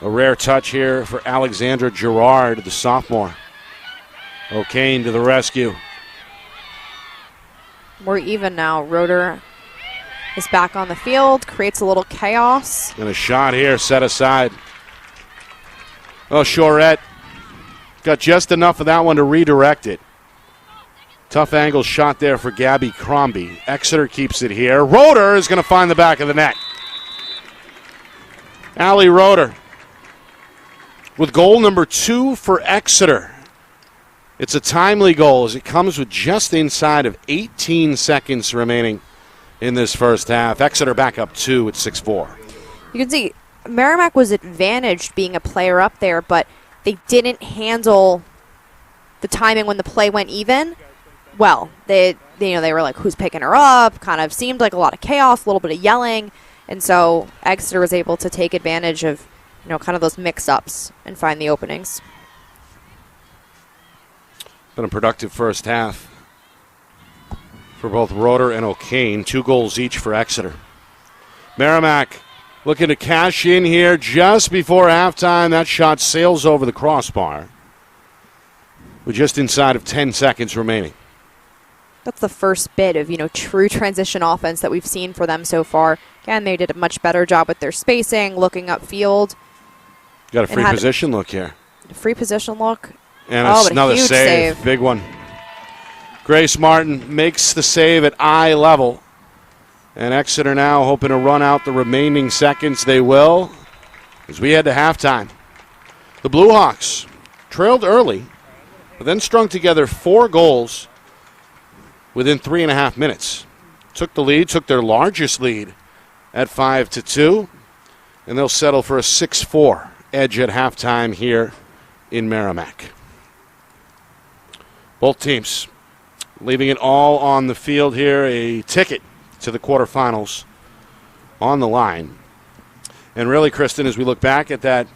A rare touch here for Alexandra Gerard, the sophomore. O'Kane to the rescue. We're even now. Roeder is back on the field, creates a little chaos. And a shot here set aside. Oh, Shorette got just enough of that one to redirect it. Tough angle shot there for Gabby Crombie. Exeter keeps it here. Roeder is going to find the back of the net. Allie Roeder with goal number 2 for Exeter. It's a timely goal as it comes with just inside of 18 seconds remaining in this first half. Exeter back up 2 at 6-4. You can see Merrimack was advantaged being a player up there, but they didn't handle the timing when the play went even. Well, they were like, who's picking her up? Kind of seemed like a lot of chaos, a little bit of yelling. And so Exeter was able to take advantage of, kind of those mix-ups and find the openings. Been a productive first half for both Roeder and O'Kane. 2 goals each for Exeter. Merrimack looking to cash in here just before halftime. That shot sails over the crossbar with just inside of 10 seconds remaining. That's the first bit of, true transition offense that we've seen for them so far. Again, they did a much better job with their spacing, looking upfield. Got a free position look here. Free position look. And another huge save. Big one. Grace Martin makes the save at eye level. And Exeter now hoping to run out the remaining seconds. They will, as we head to halftime. The Blue Hawks trailed early, but then strung together 4 goals within 3.5 minutes. Took the lead, took their largest lead at 5-2, and they'll settle for a 6-4 edge at halftime here in Merrimack. Both teams leaving it all on the field here, a ticket to the quarterfinals on the line. And really, Kristen, as we look back at that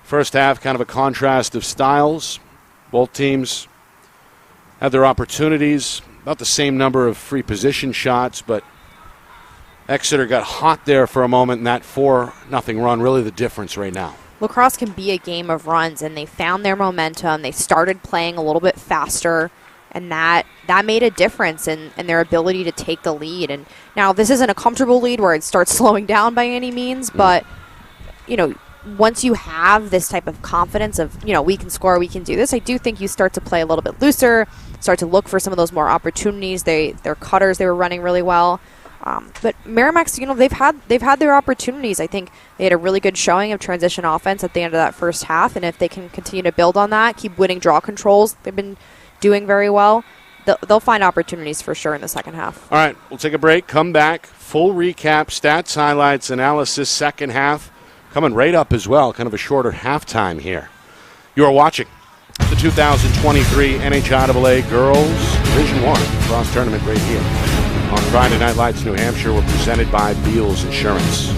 first half, kind of a contrast of styles. Both teams had their opportunities, about the same number of free position shots, but Exeter got hot there for a moment in that 4-0 run, really the difference right now. Lacrosse can be a game of runs, and they found their momentum. They started playing a little bit faster, and that made a difference in their ability to take the lead. And now this isn't a comfortable lead where it starts slowing down by any means, but, once you have this type of confidence of, we can score, we can do this, I do think you start to play a little bit looser, start to look for some of those more opportunities. Their cutters, they were running really well. But Merrimack's, they've had their opportunities. I think they had a really good showing of transition offense at the end of that first half, and if they can continue to build on that, keep winning draw controls, they've been doing very well, they'll find opportunities for sure in the second half. All right, we'll take a break, come back, full recap, stats, highlights, analysis, second half, coming right up as well, kind of a shorter halftime here. You are watching the 2023 NHIAA Girls Division I Lacrosse Tournament right here on Friday Night Lights New Hampshire. We're presented by Beals Insurance.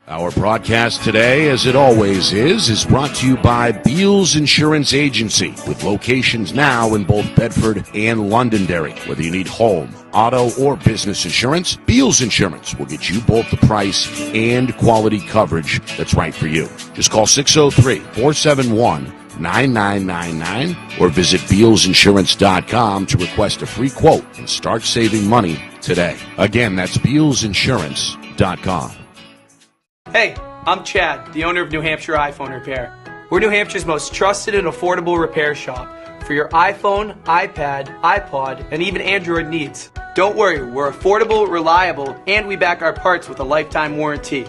Our broadcast today, as it always is brought to you by Beals Insurance Agency, with locations now in both Bedford and Londonderry. Whether you need home, auto, or business insurance, Beals Insurance will get you both the price and quality coverage that's right for you. Just call 603-471-9999 or visit BealsInsurance.com to request a free quote and start saving money today. Again, that's BealsInsurance.com. Hey, I'm Chad, the owner of New Hampshire iPhone Repair. We're New Hampshire's most trusted and affordable repair shop for your iPhone, iPad, iPod, and even Android needs. Don't worry, we're affordable, reliable, and we back our parts with a lifetime warranty.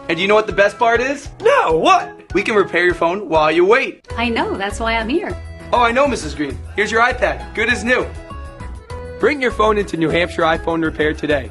And you know what the best part is? No, what? We can repair your phone while you wait. I know, that's why I'm here. Oh, I know, Mrs. Green. Here's your iPad, good as new. Bring your phone into New Hampshire iPhone Repair today.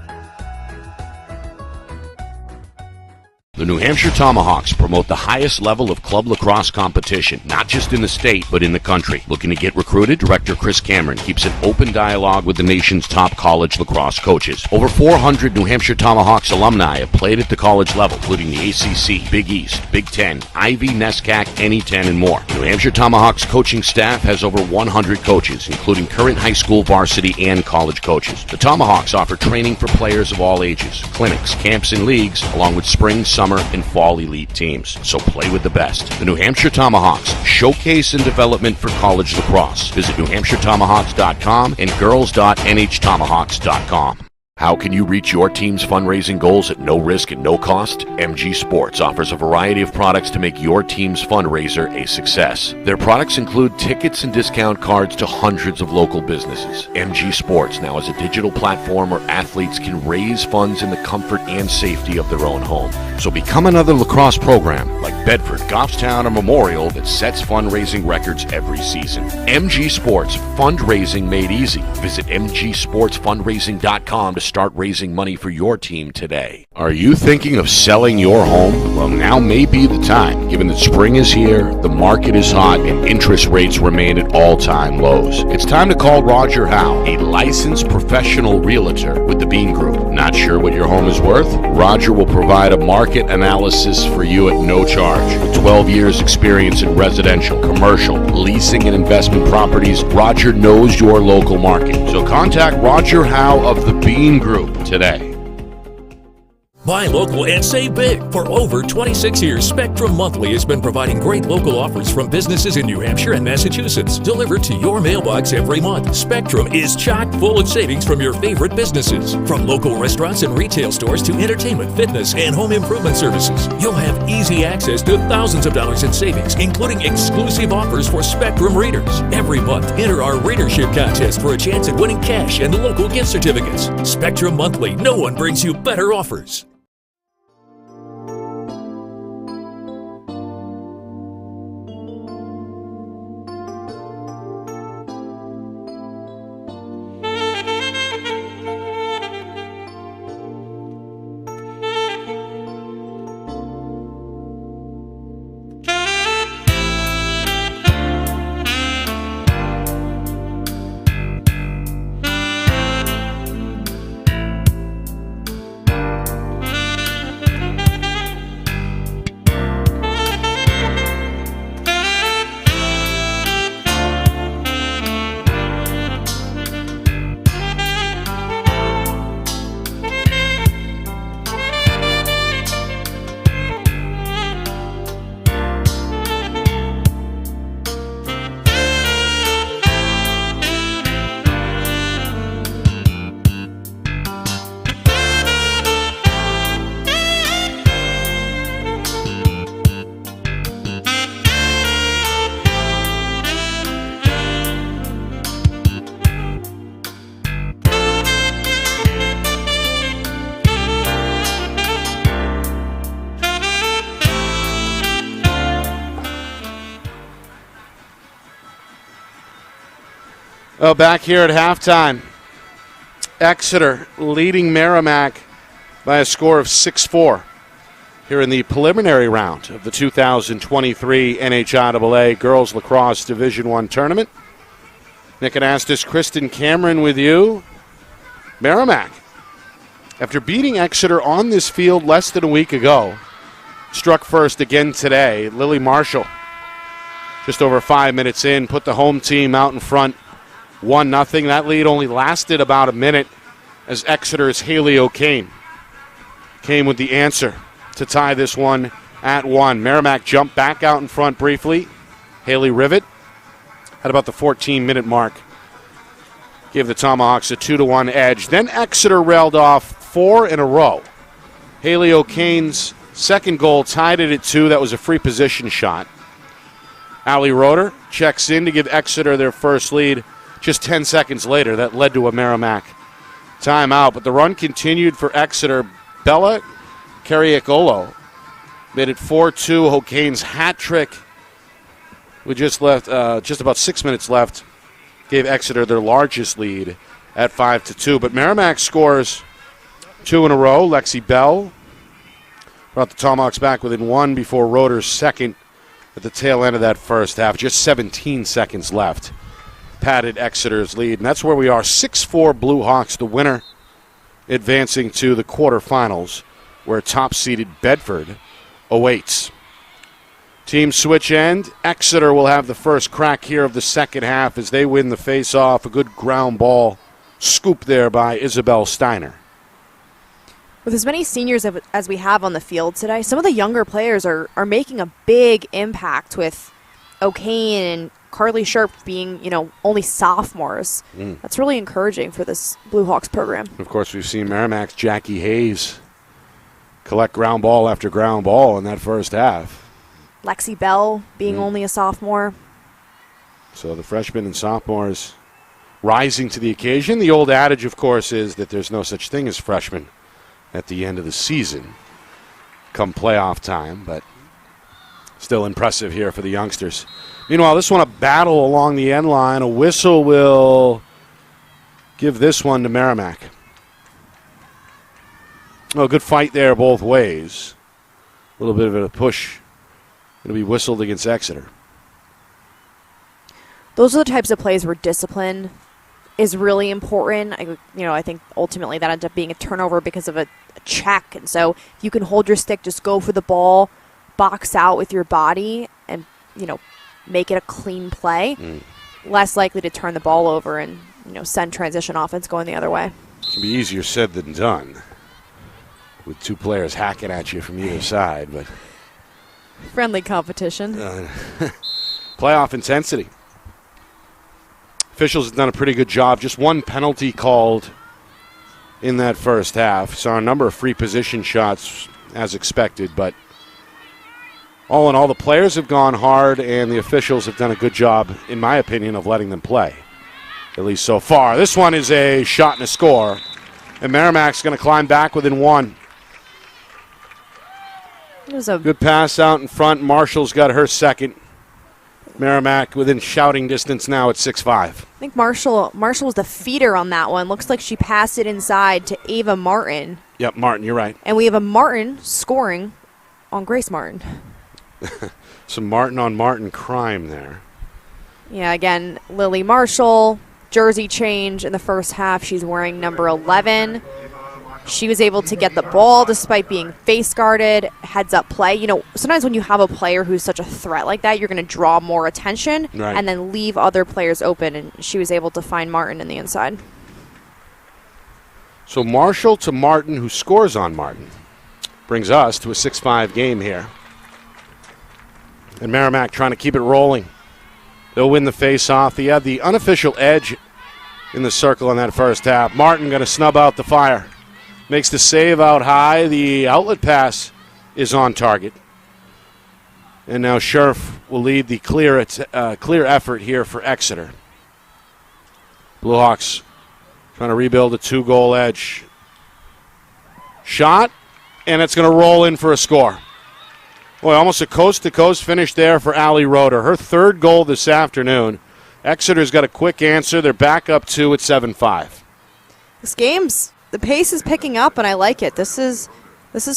The New Hampshire Tomahawks promote the highest level of club lacrosse competition, not just in the state, but in the country. Looking to get recruited? Director Chris Cameron keeps an open dialogue with the nation's top college lacrosse coaches. Over 400 New Hampshire Tomahawks alumni have played at the college level, including the ACC, Big East, Big Ten, Ivy, NESCAC, NE10, and more. The New Hampshire Tomahawks coaching staff has over 100 coaches, including current high school, varsity, and college coaches. The Tomahawks offer training for players of all ages, clinics, camps, and leagues, along with spring, summer, and fall elite teams. So play with the best. The New Hampshire Tomahawks, showcase and development for college lacrosse. Visit NewHampshireTomahawks.com and girls.nhtomahawks.com. How can you reach your team's fundraising goals at no risk and no cost? MG Sports offers a variety of products to make your team's fundraiser a success. Their products include tickets and discount cards to hundreds of local businesses. MG Sports now has a digital platform where athletes can raise funds in the comfort and safety of their own home. So become another lacrosse program like Bedford, Goffstown, or Memorial that sets fundraising records every season. MG Sports, fundraising made easy. Visit mgsportsfundraising.com to start raising money for your team today. Are you thinking of selling your home? Well, now may be the time, given that spring is here, the market is hot, and interest rates remain at all-time lows. It's time to call Roger Howe, a licensed professional realtor with the Bean Group. Not sure what your home is worth? Roger will provide a market analysis for you at no charge. With 12 years experience in residential, commercial, leasing, and investment properties, Roger knows your local market. So contact Roger Howe of the Bean Group today. Buy local and save big. For over 26 years, Spectrum Monthly has been providing great local offers from businesses in New Hampshire and Massachusetts, delivered to your mailbox every month. Spectrum is chock full of savings from your favorite businesses. From local restaurants and retail stores to entertainment, fitness, and home improvement services. You'll have easy access to thousands of dollars in savings, including exclusive offers for Spectrum readers. Every month, enter our readership contest for a chance at winning cash and local gift certificates. Spectrum Monthly. No one brings you better offers. Well, back here at halftime, Exeter leading Merrimack by a score of 6-4 here in the preliminary round of the 2023 NHIAA Girls Lacrosse Division I Tournament. Nick Anastas, Kristen Cameron with you. Merrimack, after beating Exeter on this field less than a week ago, struck first again today. Lily Marshall, just over 5 minutes in, put the home team out in front 1-0. That lead only lasted about a minute as Exeter's Haley O'Kane came with the answer to tie this one at 1. Merrimack jumped back out in front briefly. Haley Rivet at about the 14-minute mark gave the Tomahawks a 2-1 edge. Then Exeter railed off 4 in a row. Haley O'Kane's second goal tied it at 2. That was a free position shot. Allie Roeder checks in to give Exeter their first lead. Just 10 seconds later, that led to a Merrimack timeout. But the run continued for Exeter. Bella Carriacolo made it 4-2. O'Kane's hat trick with just about 6 minutes left gave Exeter their largest lead at 5-2. But Merrimack scores 2 in a row. Lexi Bell brought the Tomahawks back within 1 before Roeder's second at the tail end of that first half. Just 17 seconds left. Padded Exeter's lead, and that's where we are. 6-4 Blue Hawks, the winner, advancing to the quarterfinals, where top-seeded Bedford awaits. Team switch end. Exeter will have the first crack here of the second half as they win the face-off. A good ground ball scoop there by Isabel Steiner. With as many seniors as we have on the field today, some of the younger players are making a big impact, with O'Kane and Carly Sharp being, only sophomores. That's really encouraging for this Blue Hawks program. Of course, we've seen Merrimack's Jackie Hayes collect ground ball after ground ball in that first half. Lexi Bell being only a sophomore. So the freshmen and sophomores rising to the occasion. The old adage, of course, is that there's no such thing as freshmen at the end of the season come playoff time, but still impressive here for the youngsters. Meanwhile, this one a battle along the end line. A whistle will give this one to Merrimack. Oh, good fight there both ways. A little bit of a push. Going to be whistled against Exeter. Those are the types of plays where discipline is really important. I think ultimately that ends up being a turnover because of a check. And so if you can hold your stick, just go for the ball, box out with your body, and, make it a clean play, less likely to turn the ball over and, send transition offense going the other way. It can be easier said than done. with two players hacking at you from either side, but Friendly competition. playoff intensity. Officials have done a pretty good job. Just one penalty called in that first half. Saw a number of free position shots as expected, but all in all, the players have gone hard, and the officials have done a good job, in my opinion, of letting them play, at least so far. This one is a shot and a score, and Merrimack's going to climb back within one. It was a Good pass out in front. Marshall's got her second. Merrimack within shouting distance now at 6-5. I think Marshall was the feeder on that one. Looks like she passed it inside to Ava Martin. Yep, Martin, you're right. And we have a Martin scoring on Grace Martin. Some Martin on Martin crime there. Yeah, again, Lily Marshall, jersey change in the first half. She's wearing number 11. She was able to get the ball despite being face guarded, heads up play. You know, sometimes when you have a player who's such a threat like that, you're going to draw more attention and then leave other players open. And she was able to find Martin in the inside. So Marshall to Martin, who scores on Martin, brings us to a 6-5 game here. And Merrimack trying to keep it rolling. They'll win the face-off. They had the unofficial edge in the circle in that first half. Martin going to snub out the fire. Makes the save out high. The outlet pass is on target. And now Scherf will lead the clear effort here for Exeter. Bluehawks trying to rebuild a 2-goal edge. Shot, and it's going to roll in for a score. Boy, almost a coast-to-coast finish there for Allie Roeder. Her third goal this afternoon. Exeter's got a quick answer. They're back up 2 at 7-5. This game's the pace is picking up, and I like it. This is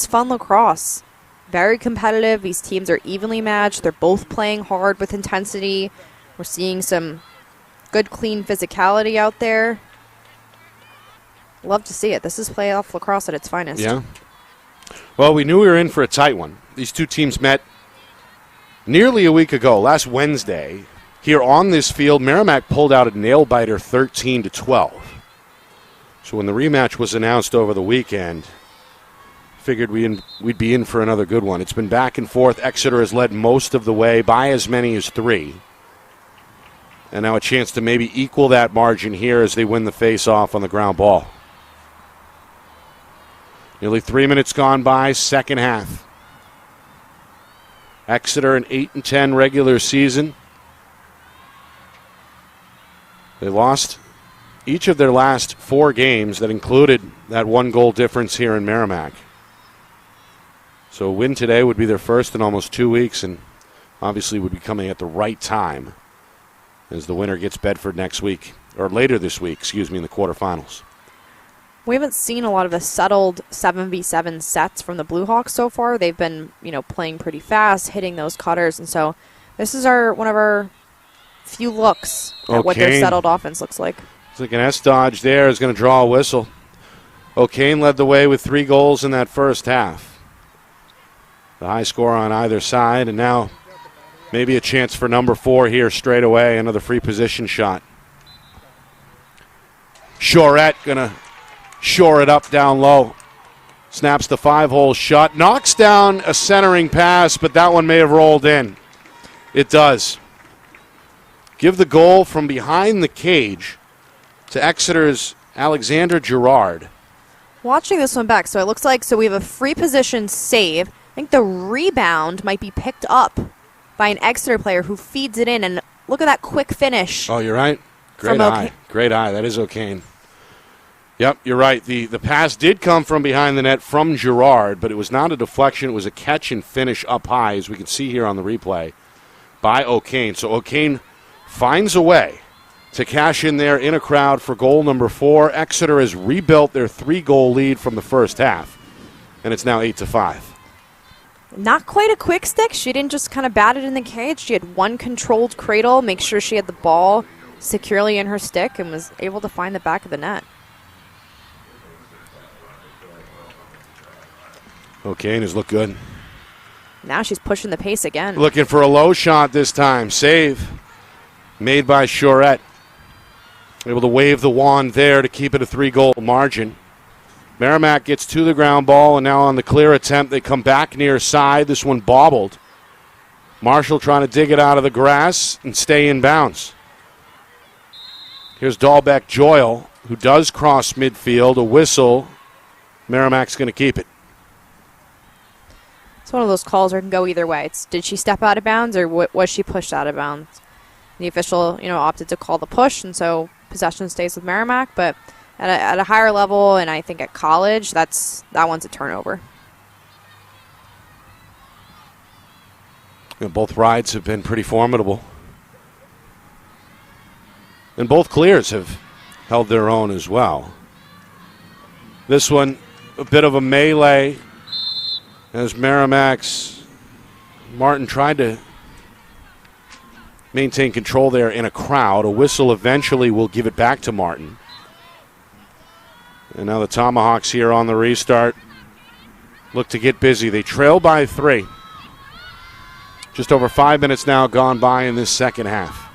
fun lacrosse. Very competitive. These teams are evenly matched. They're both playing hard with intensity. We're seeing some good, clean physicality out there. Love to see it. This is playoff lacrosse at its finest. Yeah. Well, we knew we were in for a tight one. These two teams met nearly a week ago, last Wednesday, here on this field. Merrimack pulled out a nail-biter 13-12. So when the rematch was announced over the weekend, figured we'd be in for another good one. It's been back and forth. Exeter has led most of the way by as many as 3. And now a chance to maybe equal that margin here as they win the face-off on the ground ball. Nearly 3 minutes gone by, second half. Exeter an 8-10 regular season. They lost each of their last 4 games that included that 1-goal difference here in Merrimack. So a win today would be their first in almost 2 weeks, and obviously would be coming at the right time as the winner gets Bedford next week, or later this week, in the quarterfinals. We haven't seen a lot of the settled 7v7 sets from the Bluehawks so far. They've been, playing pretty fast, hitting those cutters, and so this is one of our few looks at what their settled offense looks like. It's like an S-dodge there is going to draw a whistle. O'Kane led the way with 3 goals in that first half. The high score on either side, and now maybe a chance for number 4 here straight away. Another free position shot. Shorette going to shore it up down low. Snaps the 5-hole shot. Knocks down a centering pass, but that one may have rolled in. It does. Give the goal from behind the cage to Exeter's Alexander Gerard. Watching this one back, so it looks like we have a free position save. I think the rebound might be picked up by an Exeter player who feeds it in, and look at that quick finish. Oh, you're right. Great eye. Great eye. That is O'Kane. Yep, you're right. The pass did come from behind the net from Gerard, but it was not a deflection. It was a catch and finish up high, as we can see here on the replay, by O'Kane. So O'Kane finds a way to cash in there in a crowd for goal number 4. Exeter has rebuilt their 3-goal lead from the first half, and it's now 8-5. Not quite a quick stick. She didn't just kind of bat it in the cage. She had one controlled cradle, make sure she had the ball securely in her stick, and was able to find the back of the net. O'Kane has looked good. Now she's pushing the pace again. Looking for a low shot this time. Save made by Shorette. Able to wave the wand there to keep it a 3-goal margin. Merrimack gets to the ground ball, and now on the clear attempt, they come back near side. This one bobbled. Marshall trying to dig it out of the grass and stay in bounds. Here's Dahlbeck Joyle, who does cross midfield. A whistle. Merrimack's going to keep it. It's one of those calls where it can go either way. Did she step out of bounds or was she pushed out of bounds? The official, opted to call the push, and so possession stays with Merrimack. But at a higher level, and I think at college, that one's a turnover. Both rides have been pretty formidable. And both clears have held their own as well. This one, a bit of a melee as Merrimack's Martin tried to maintain control there in a crowd. A whistle eventually will give it back to Martin. And now the Tomahawks here on the restart look to get busy. They trail by 3. Just over 5 minutes now gone by in this second half.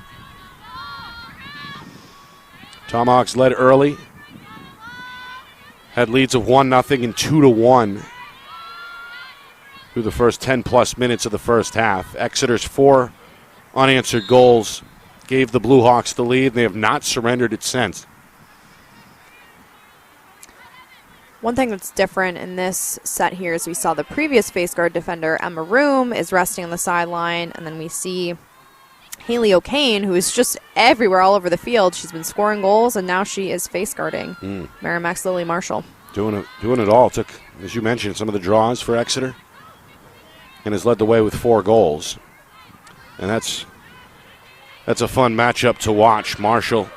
Tomahawks led early. Had leads of 1-0 and 2-1 through the first 10-plus minutes of the first half. Exeter's 4 unanswered goals gave the Blue Hawks the lead, and they have not surrendered it since. One thing that's different in this set here is we saw the previous face guard defender, Emma Room, is resting on the sideline, and then we see Haley O'Kane, who is just everywhere all over the field. She's been scoring goals, and now she is face guarding Merrimack's Lily Marshall. Doing it all. Took, as you mentioned, some of the draws for Exeter and has led the way with 4 goals. And that's a fun matchup to watch. Marshall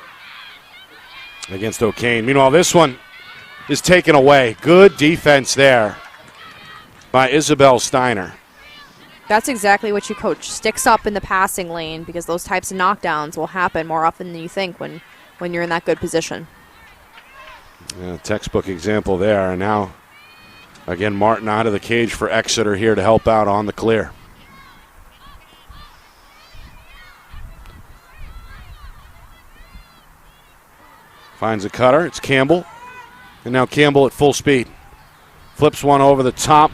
against O'Kane. Meanwhile, this one is taken away. Good defense there by Isabel Steiner. That's exactly what you coach. Sticks up in the passing lane, because those types of knockdowns will happen more often than you think when you're in that good position. Yeah, textbook example there. And now, again, Martin out of the cage for Exeter here to help out on the clear. Finds a cutter. It's Campbell. And now Campbell at full speed. Flips one over the top.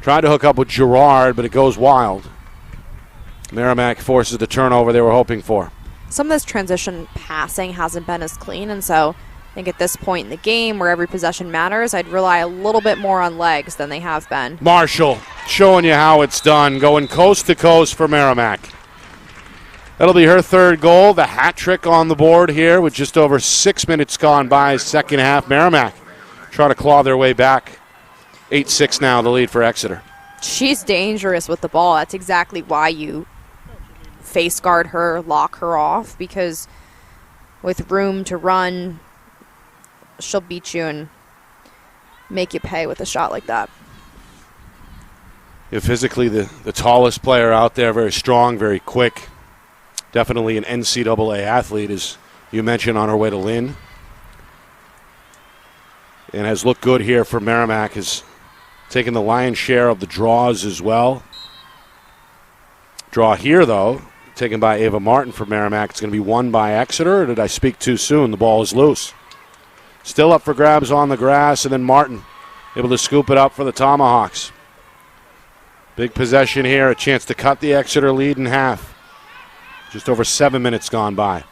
Tried to hook up with Girard, but it goes wild. Merrimack forces the turnover they were hoping for. Some of this transition passing hasn't been as clean, and so I think at this point in the game where every possession matters, I'd rely a little bit more on legs than they have been. Marshall showing you how it's done, going coast to coast for Merrimack. That'll be her 3rd goal, the hat trick on the board here with just over 6 minutes gone by, second half. Merrimack try to claw their way back. 8-6 now, the lead for Exeter. She's dangerous with the ball. That's exactly why you face guard her, lock her off, because with room to run, she'll beat you and make you pay with a shot like that. You're physically the tallest player out there, very strong, very quick. Definitely an NCAA athlete, as you mentioned, on her way to Lynn. And has looked good here for Merrimack, has taken the lion's share of the draws as well. Draw here, though, taken by Ava Martin for Merrimack. It's going to be won by Exeter, or did I speak too soon? The ball is loose. Still up for grabs on the grass, and then Martin able to scoop it up for the Tomahawks. Big possession here, a chance to cut the Exeter lead in half. Just over 7 minutes gone by.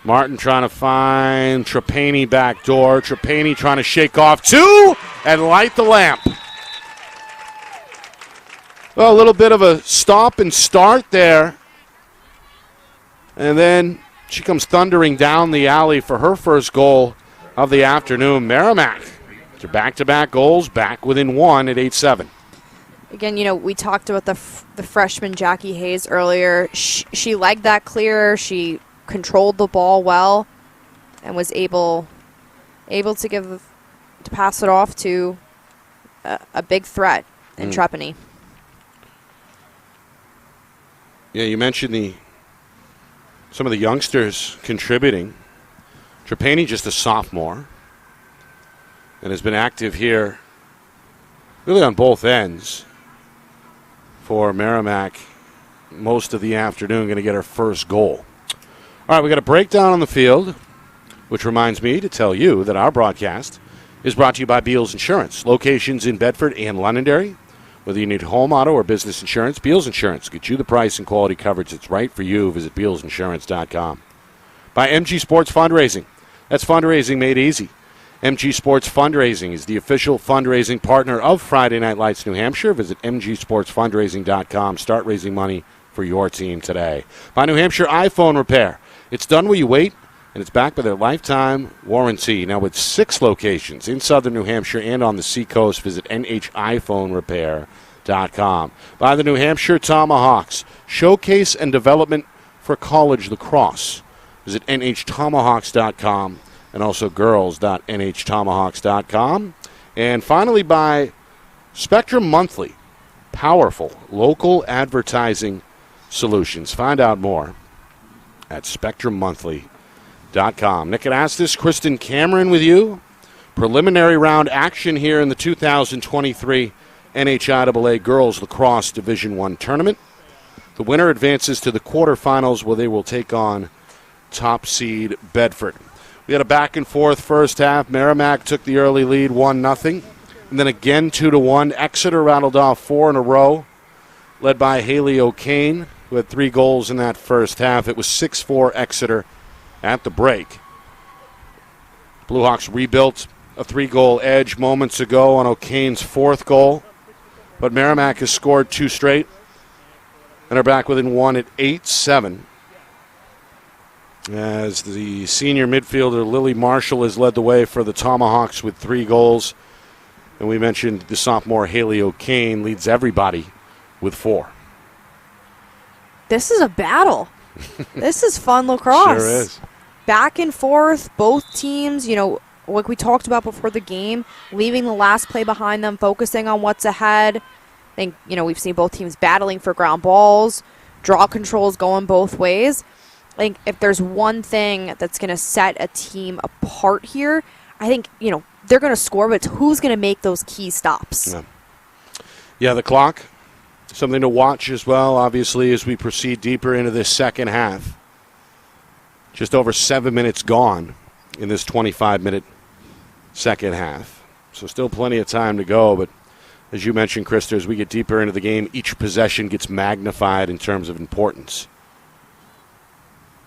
Martin trying to find Trapani back door. Trapani trying to shake off 2 and light the lamp. Well, a little bit of a stop and start there. And then she comes thundering down the alley for her first goal of the afternoon. Merrimack, to back-to-back goals, back within 1 at 8-7. Again, we talked about the freshman Jackie Hayes earlier. She legged that clear. She controlled the ball well and was able to pass it off to a big threat in Trapani. Yeah, you mentioned some of the youngsters contributing. Trapani, just a sophomore, and has been active here really on both ends for Merrimack most of the afternoon, going to get her first goal. All right, we got a breakdown on the field, which reminds me to tell you that our broadcast is brought to you by Beals Insurance. Locations in Bedford and Londonderry. Whether you need home, auto, or business insurance, Beals Insurance gets you the price and quality coverage that's right for you. Visit BealsInsurance.com. By MG Sports Fundraising. That's fundraising made easy. MG Sports Fundraising is the official fundraising partner of Friday Night Lights New Hampshire. Visit mgsportsfundraising.com. Start raising money for your team today. By New Hampshire iPhone Repair. It's done where you wait, and it's backed by their lifetime warranty. Now with 6 locations in southern New Hampshire and on the seacoast, visit NHIPhoneRepair.com. By the New Hampshire Tomahawks, showcase and development for college lacrosse. Visit NHTomahawks.com and also girls.NHTomahawks.com. And finally by Spectrum Monthly, powerful local advertising solutions. Find out more at SpectrumMonthly.com. Nick Anastas, Kristen Cameron with you. Preliminary round action here in the 2023 NHIAA Girls Lacrosse Division I Tournament. The winner advances to the quarterfinals where they will take on top seed Bedford. We had a back and forth first half. Merrimack took the early lead 1-0. And then again 2-1. Exeter rattled off 4 in a row, led by Haley O'Kane, who had 3 goals in that first half. It was 6-4 Exeter at the break. Bluehawks rebuilt a 3-goal edge moments ago on O'Kane's 4th goal. But Merrimack has scored 2 straight and are back within 1 at 8-7. As the senior midfielder Lily Marshall has led the way for the Tomahawks with 3 goals. And we mentioned the sophomore Haley O'Kane leads everybody with 4. This is a battle. This is fun lacrosse. Sure is. Back and forth, both teams, like we talked about before the game, leaving the last play behind them, focusing on what's ahead. I think, we've seen both teams battling for ground balls, draw controls going both ways. I think if there's one thing that's going to set a team apart here, I think, they're going to score, but it's who's going to make those key stops. Yeah, the clock, something to watch as well, obviously, as we proceed deeper into this second half. Just over 7 minutes gone in this 25-minute second half. So still plenty of time to go, but as you mentioned, Krista, as we get deeper into the game, each possession gets magnified in terms of importance.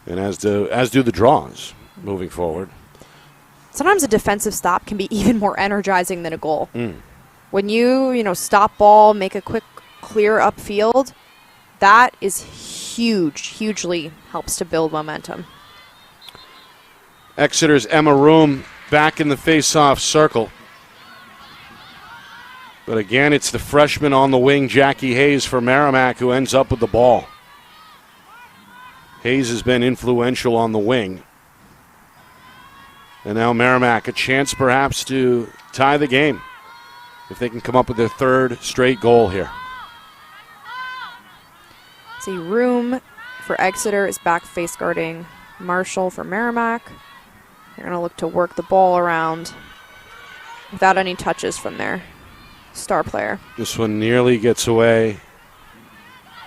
And as do the draws moving forward. Sometimes a defensive stop can be even more energizing than a goal. When you stop ball, make a quick clear upfield, that is huge, hugely helps to build momentum. Exeter's Emma Room back in the face-off circle. But again, it's the freshman on the wing, Jackie Hayes for Merrimack, who ends up with the ball. Hayes has been influential on the wing. And now Merrimack, a chance perhaps to tie the game if they can come up with their 3rd straight goal here. See, Room for Exeter is back face guarding Marshall for Merrimack. They're going to look to work the ball around without any touches from their star player. This one nearly gets away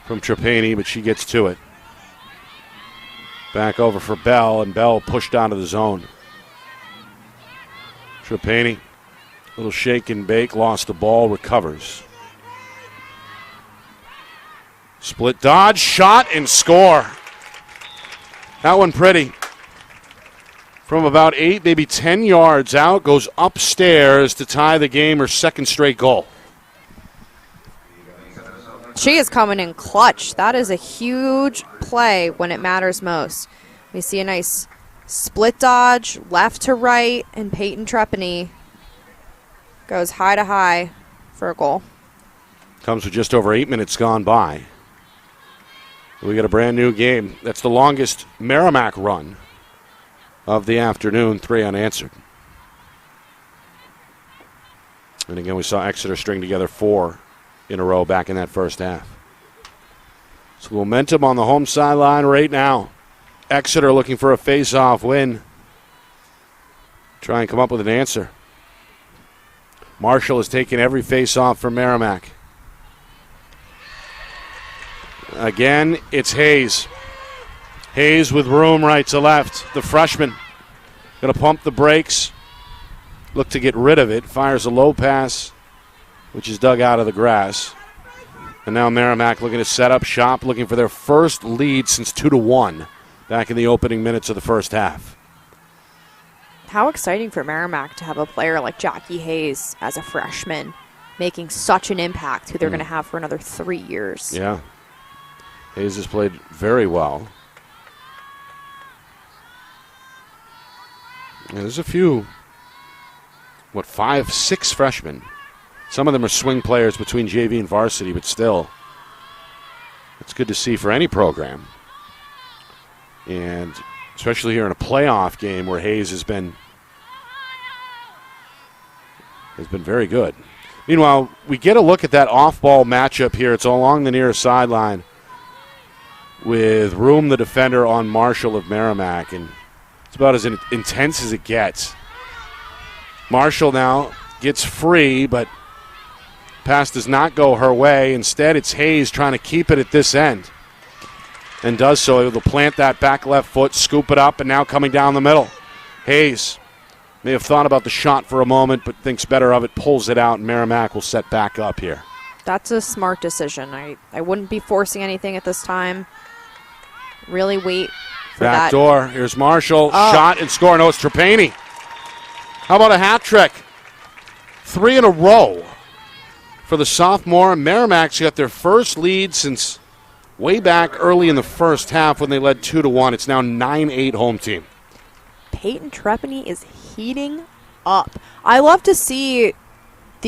from Trapani, but she gets to it. Back over for Bell, and Bell pushed out of the zone. Trapani, little shake and bake, lost the ball, recovers. Split dodge, shot, and score. That one pretty. From about 8, maybe 10 yards out, goes upstairs to tie the game, her 2nd straight goal. She is coming in clutch. That is a huge play when it matters most. We see a nice split dodge, left to right, and Peyton Trepany goes high to high for a goal. Comes with just over 8 minutes gone by. We got a brand new game. That's the longest Merrimack run of the afternoon, 3 unanswered. And again, we saw Exeter string together 4 in a row back in that first half. So momentum on the home sideline right now. Exeter looking for a face-off win. Try and come up with an answer. Marshall has taken every face-off for Merrimack. Again, it's Hayes. Hayes with room right to left. The freshman going to pump the brakes. look to get rid of it. Fires a low pass, which is dug out of the grass. And now Merrimack looking to set up shop, looking for their first lead since 2-1 back in the opening minutes of the first half. How exciting for Merrimack to have a player like Jackie Hayes as a freshman making such an impact, who they're going to have for another 3 years. Yeah. Hayes has played very well. Yeah, there's a few, 5, 6 freshmen. Some of them are swing players between JV and varsity, but still, it's good to see for any program. And especially here in a playoff game where Hayes has been very good. Meanwhile, we get a look at that off-ball matchup here. It's along the near sideline with Room, the defender, on Marshall of Merrimack, and it's about as intense as it gets. Marshall now gets free, but pass does not go her way. Instead, it's Hayes trying to keep it at this end, and does so. Able to plant that back left foot, scoop it up, and now coming down the middle. Hayes may have thought about the shot for a moment, but thinks better of it, pulls it out, and Merrimack will set back up here. That's a smart decision. I wouldn't be forcing anything at this time. Really wait for that. Back door. Here's Marshall. Shot and score. No, it's Trapani. How about a hat trick? 3 in a row for the sophomore. Merrimack's got their first lead since way back early in the first half when they led 2-1. It's now 9-8 home team. Peyton Trepany is heating up. I love to see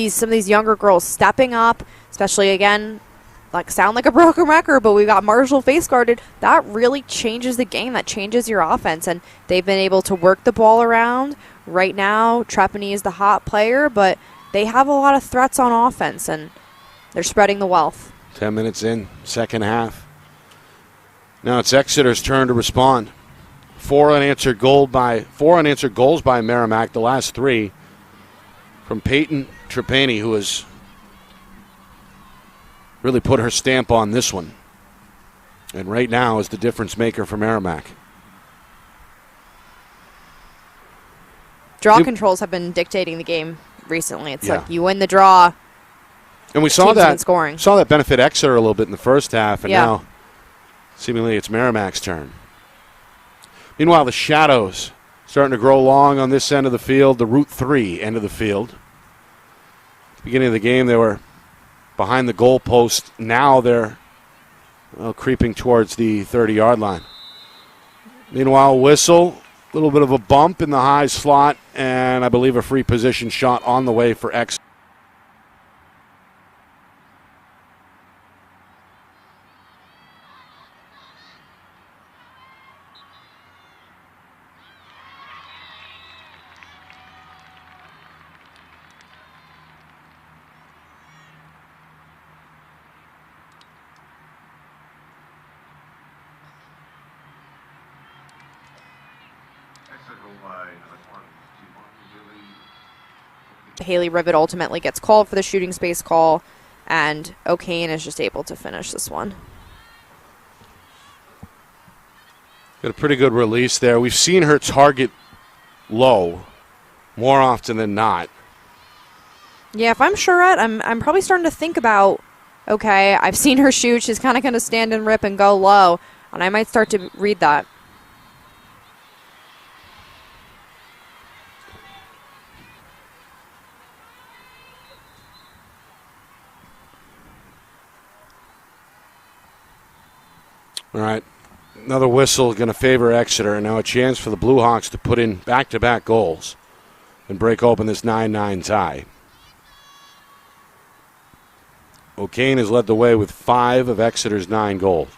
some of these younger girls stepping up, especially again, sound like a broken record, but we got Marshall face guarded. That really changes the game. That changes your offense, and they've been able to work the ball around. Right now, Trepany is the hot player, but they have a lot of threats on offense, and they're spreading the wealth. 10 minutes in, second half. Now it's Exeter's turn to respond. 4 unanswered goals by Merrimack, the last 3 from Peyton Trapani, who has really put her stamp on this one, and right now is the difference maker for Merrimack. Draw controls have been dictating the game recently. It's Yeah. like you win the draw, And we saw teams been that scoring. benefit Exeter a little bit in the first half, and Yeah. now seemingly it's Merrimack's turn. Meanwhile, the shadows starting to grow long on this end of the field, the Route 3 end of the field. At the beginning of the game, they were behind the goal post. Now they're creeping towards the 30-yard line. Meanwhile, whistle, a little bit of a bump in the high slot, and I believe a free position shot on the way for Exeter. Haley Rivet ultimately gets called for the shooting space call, and O'Kane is just able to finish this one. Got a pretty good release there. We've seen her target low more often than not. Yeah, if I'm Charette, I'm probably starting to think about, okay, I've seen her shoot. She's kind of going to stand and rip and go low, and I might start to read that. All right, another whistle going to favor Exeter, and now a chance for the Blue Hawks to put in back-to-back goals and break open this 9-9 tie. O'Kane has led the way with 5 of Exeter's 9 goals.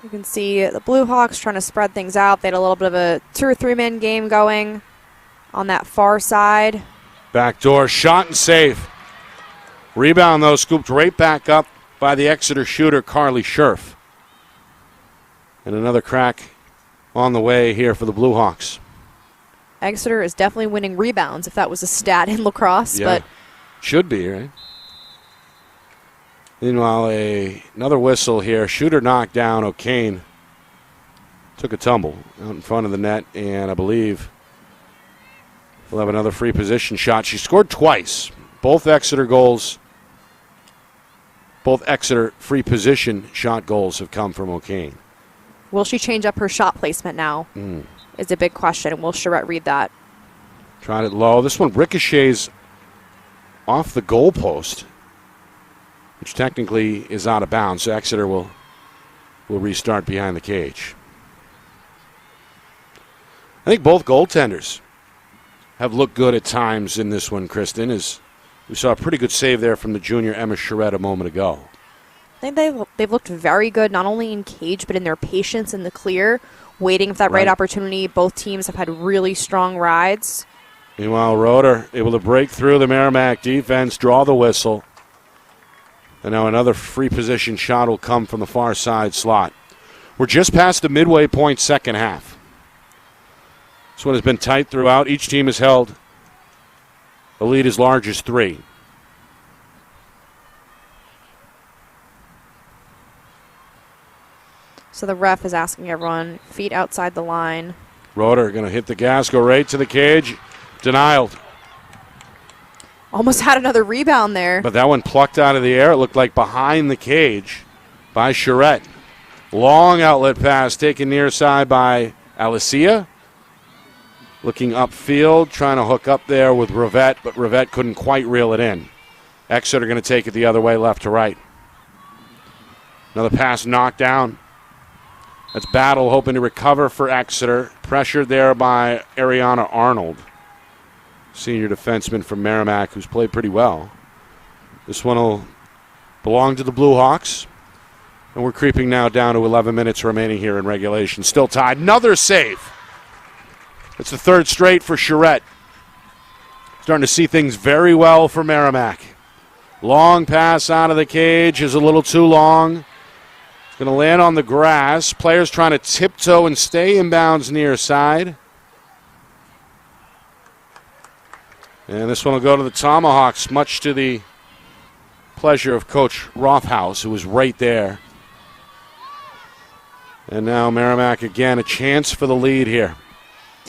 You can see the Blue Hawks trying to spread things out. They had a little bit of a 2 or 3 man game going on that far side. Backdoor shot and save. Rebound, though, scooped right back up by the Exeter shooter, Carly Scherf. And another crack on the way here for the Blue Hawks. Exeter is definitely winning rebounds, if that was a stat in lacrosse. Yeah, but should be, right? Meanwhile, another whistle here. Shooter knocked down. O'Kane took a tumble out in front of the net, and I believe We'll have another free position shot. She scored twice. Both Exeter goals, both Exeter free position shot goals have come from O'Kane. Will she change up her shot placement now? Is a big question. Will Charette read that? Tried it low. This one ricochets off the goalpost, which technically is out of bounds. So Exeter will restart behind the cage. I think both goaltenders have looked good at times in this one, Kristen, as we saw a pretty good save there from the junior Emma Charette a moment ago. I think they've looked very good, not only in cage, but in their patience in the clear, waiting for that right opportunity. Both teams have had really strong rides. Meanwhile, Roeder able to break through the Merrimack defense, draw the whistle. And now another free position shot will come from the far side slot. We're just past the midway point second half. This one has been tight throughout. Each team has held a lead as large as 3. So the ref is asking everyone, feet outside the line. Roeder going to hit the gas, go right to the cage. Denied. Almost had another rebound there. But that one plucked out of the air. It looked like behind the cage by Charette. Long outlet pass taken near side by Alicia. Looking upfield, trying to hook up there with Rivette, but Rivette couldn't quite reel it in. Exeter going to take it the other way, left to right. Another pass knocked down. That's Battle hoping to recover for Exeter. Pressured there by Ariana Arnold, senior defenseman from Merrimack, who's played pretty well. This one will belong to the Blue Hawks. And we're creeping now down to 11 minutes remaining here in regulation. Still tied. Another save. It's the third straight for Charette. Starting to see things very well for Merrimack. Long pass out of the cage is a little too long. It's going to land on the grass. Players trying to tiptoe and stay in bounds near side. And this one will go to the Tomahawks, much to the pleasure of Coach Rothhaus, who was right there. And now Merrimack again, a chance for the lead here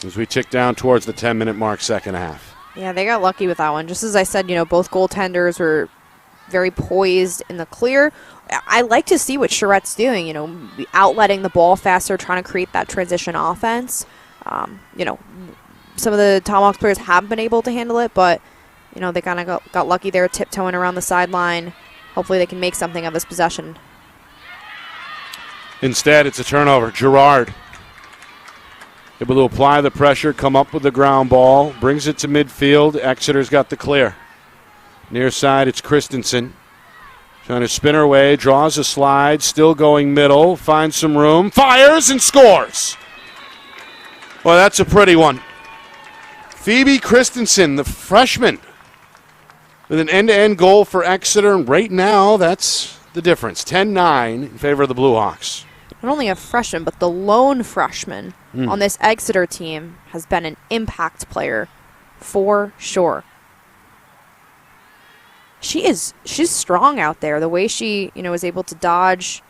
as we tick down towards the 10-minute mark, second half. Yeah, they got lucky with that one. Just as I said, both goaltenders were very poised in the clear. I like to see what Charette's doing, outletting the ball faster, trying to create that transition offense. Some of the Tomahawks players haven't been able to handle it, but, they kind of got lucky there, tiptoeing around the sideline. Hopefully they can make something of this possession. Instead, it's a turnover. Girard able to apply the pressure, come up with the ground ball, brings it to midfield. Exeter's got the clear. Near side, it's Christensen. Trying to spin her way, draws a slide, still going middle, finds some room, fires and scores. Well, that's a pretty one. Phoebe Christensen, the freshman, with an end-to-end goal for Exeter. And right now, that's the difference. 10-9 in favor of the Blue Hawks. Not only a freshman, but the lone freshman on this Exeter team has been an impact player for sure. She's strong out there. The way she, was able to dodge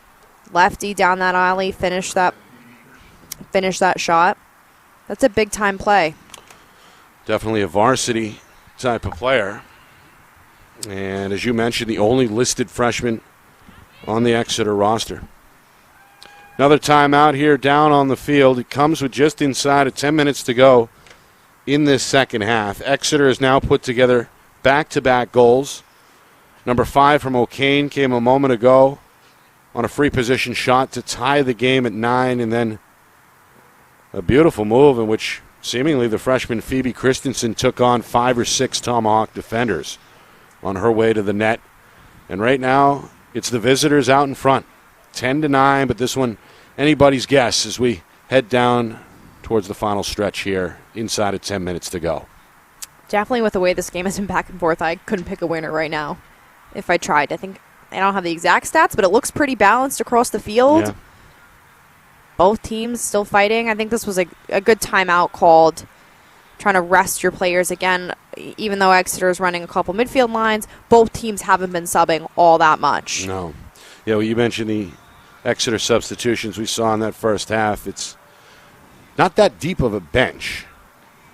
lefty down that alley, finish that shot. That's a big time play. Definitely a varsity type of player. And as you mentioned, the only listed freshman on the Exeter roster. Another timeout here down on the field. It comes with just inside of 10 minutes to go in this second half. Exeter has now put together back-to-back goals. Number 5 from O'Kane came a moment ago on a free position shot to tie the game at 9, and then a beautiful move in which seemingly the freshman Phoebe Christensen took on 5 or 6 Tomahawk defenders on her way to the net. And right now, it's the visitors out in front. 10-9, but this one, anybody's guess as we head down towards the final stretch here, inside of 10 minutes to go. Definitely with the way this game has been back and forth, I couldn't pick a winner right now if I tried. I think I don't have the exact stats, but it looks pretty balanced across the field. Yeah. Both teams still fighting. I think this was a good timeout called, trying to rest your players again. Even though Exeter is running a couple midfield lines, both teams haven't been subbing all that much. No. Yeah, well, you mentioned the Exeter substitutions we saw in that first half. It's not that deep of a bench.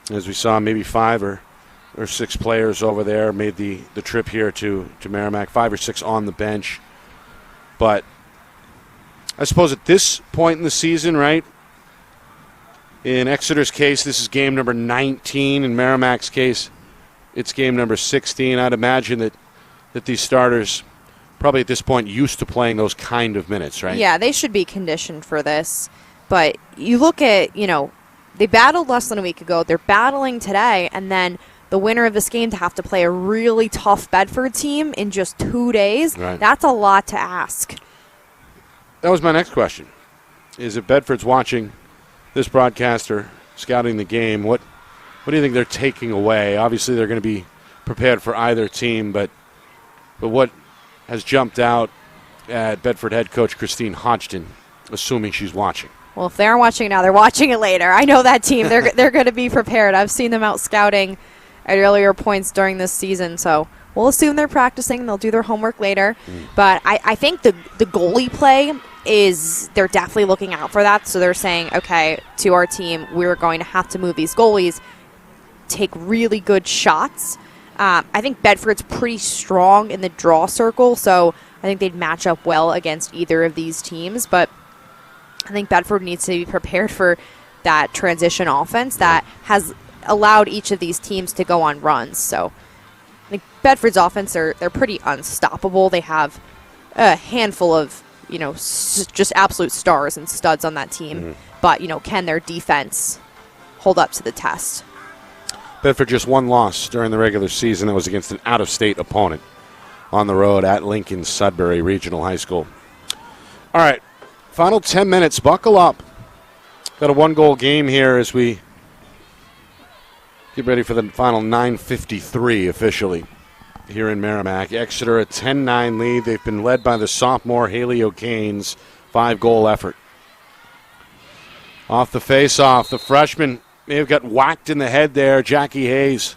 As we saw, maybe 5 or 6 players over there made the trip here to Merrimack, 5 or 6 on the bench. But I suppose at this point in the season, right, in Exeter's case, this is game number 19. In Merrimack's case, it's game number 16. I'd imagine that these starters probably at this point used to playing those kind of minutes, right? Yeah, they should be conditioned for this. But you look at, they battled less than a week ago. They're battling today, and then the winner of this game to have to play a really tough Bedford team in just 2 days. Right. That's a lot to ask. That was my next question. Is if Bedford's watching this broadcast or scouting the game, what do you think they're taking away? Obviously, they're going to be prepared for either team, but what has jumped out at Bedford head coach Christine Hodgson, assuming she's watching? Well, if they aren't watching now, they're watching it later. I know that team. They're going to be prepared. I've seen them out scouting at earlier points during this season, so we'll assume they're practicing. They'll do their homework later. But I think the goalie play is they're definitely looking out for that. So they're saying, okay, to our team, we're going to have to move these goalies, take really good shots. I think Bedford's pretty strong in the draw circle, so I think they'd match up well against either of these teams. But I think Bedford needs to be prepared for that transition offense that has allowed each of these teams to go on runs. So I think Bedford's offense, they're pretty unstoppable. They have a handful of, just absolute stars and studs on that team. But, can their defense hold up to the test? Bedford just one loss during the regular season. That was against an out-of-state opponent on the road at Lincoln Sudbury Regional High School. All right, final 10 minutes. Buckle up. Got a one-goal game here as we get ready for the final 9:53 officially here in Merrimack. Exeter a 10-9 lead. They've been led by the sophomore Haley O'Kane's 5-goal effort. Off the face-off, the freshman may have got whacked in the head there. Jackie Hayes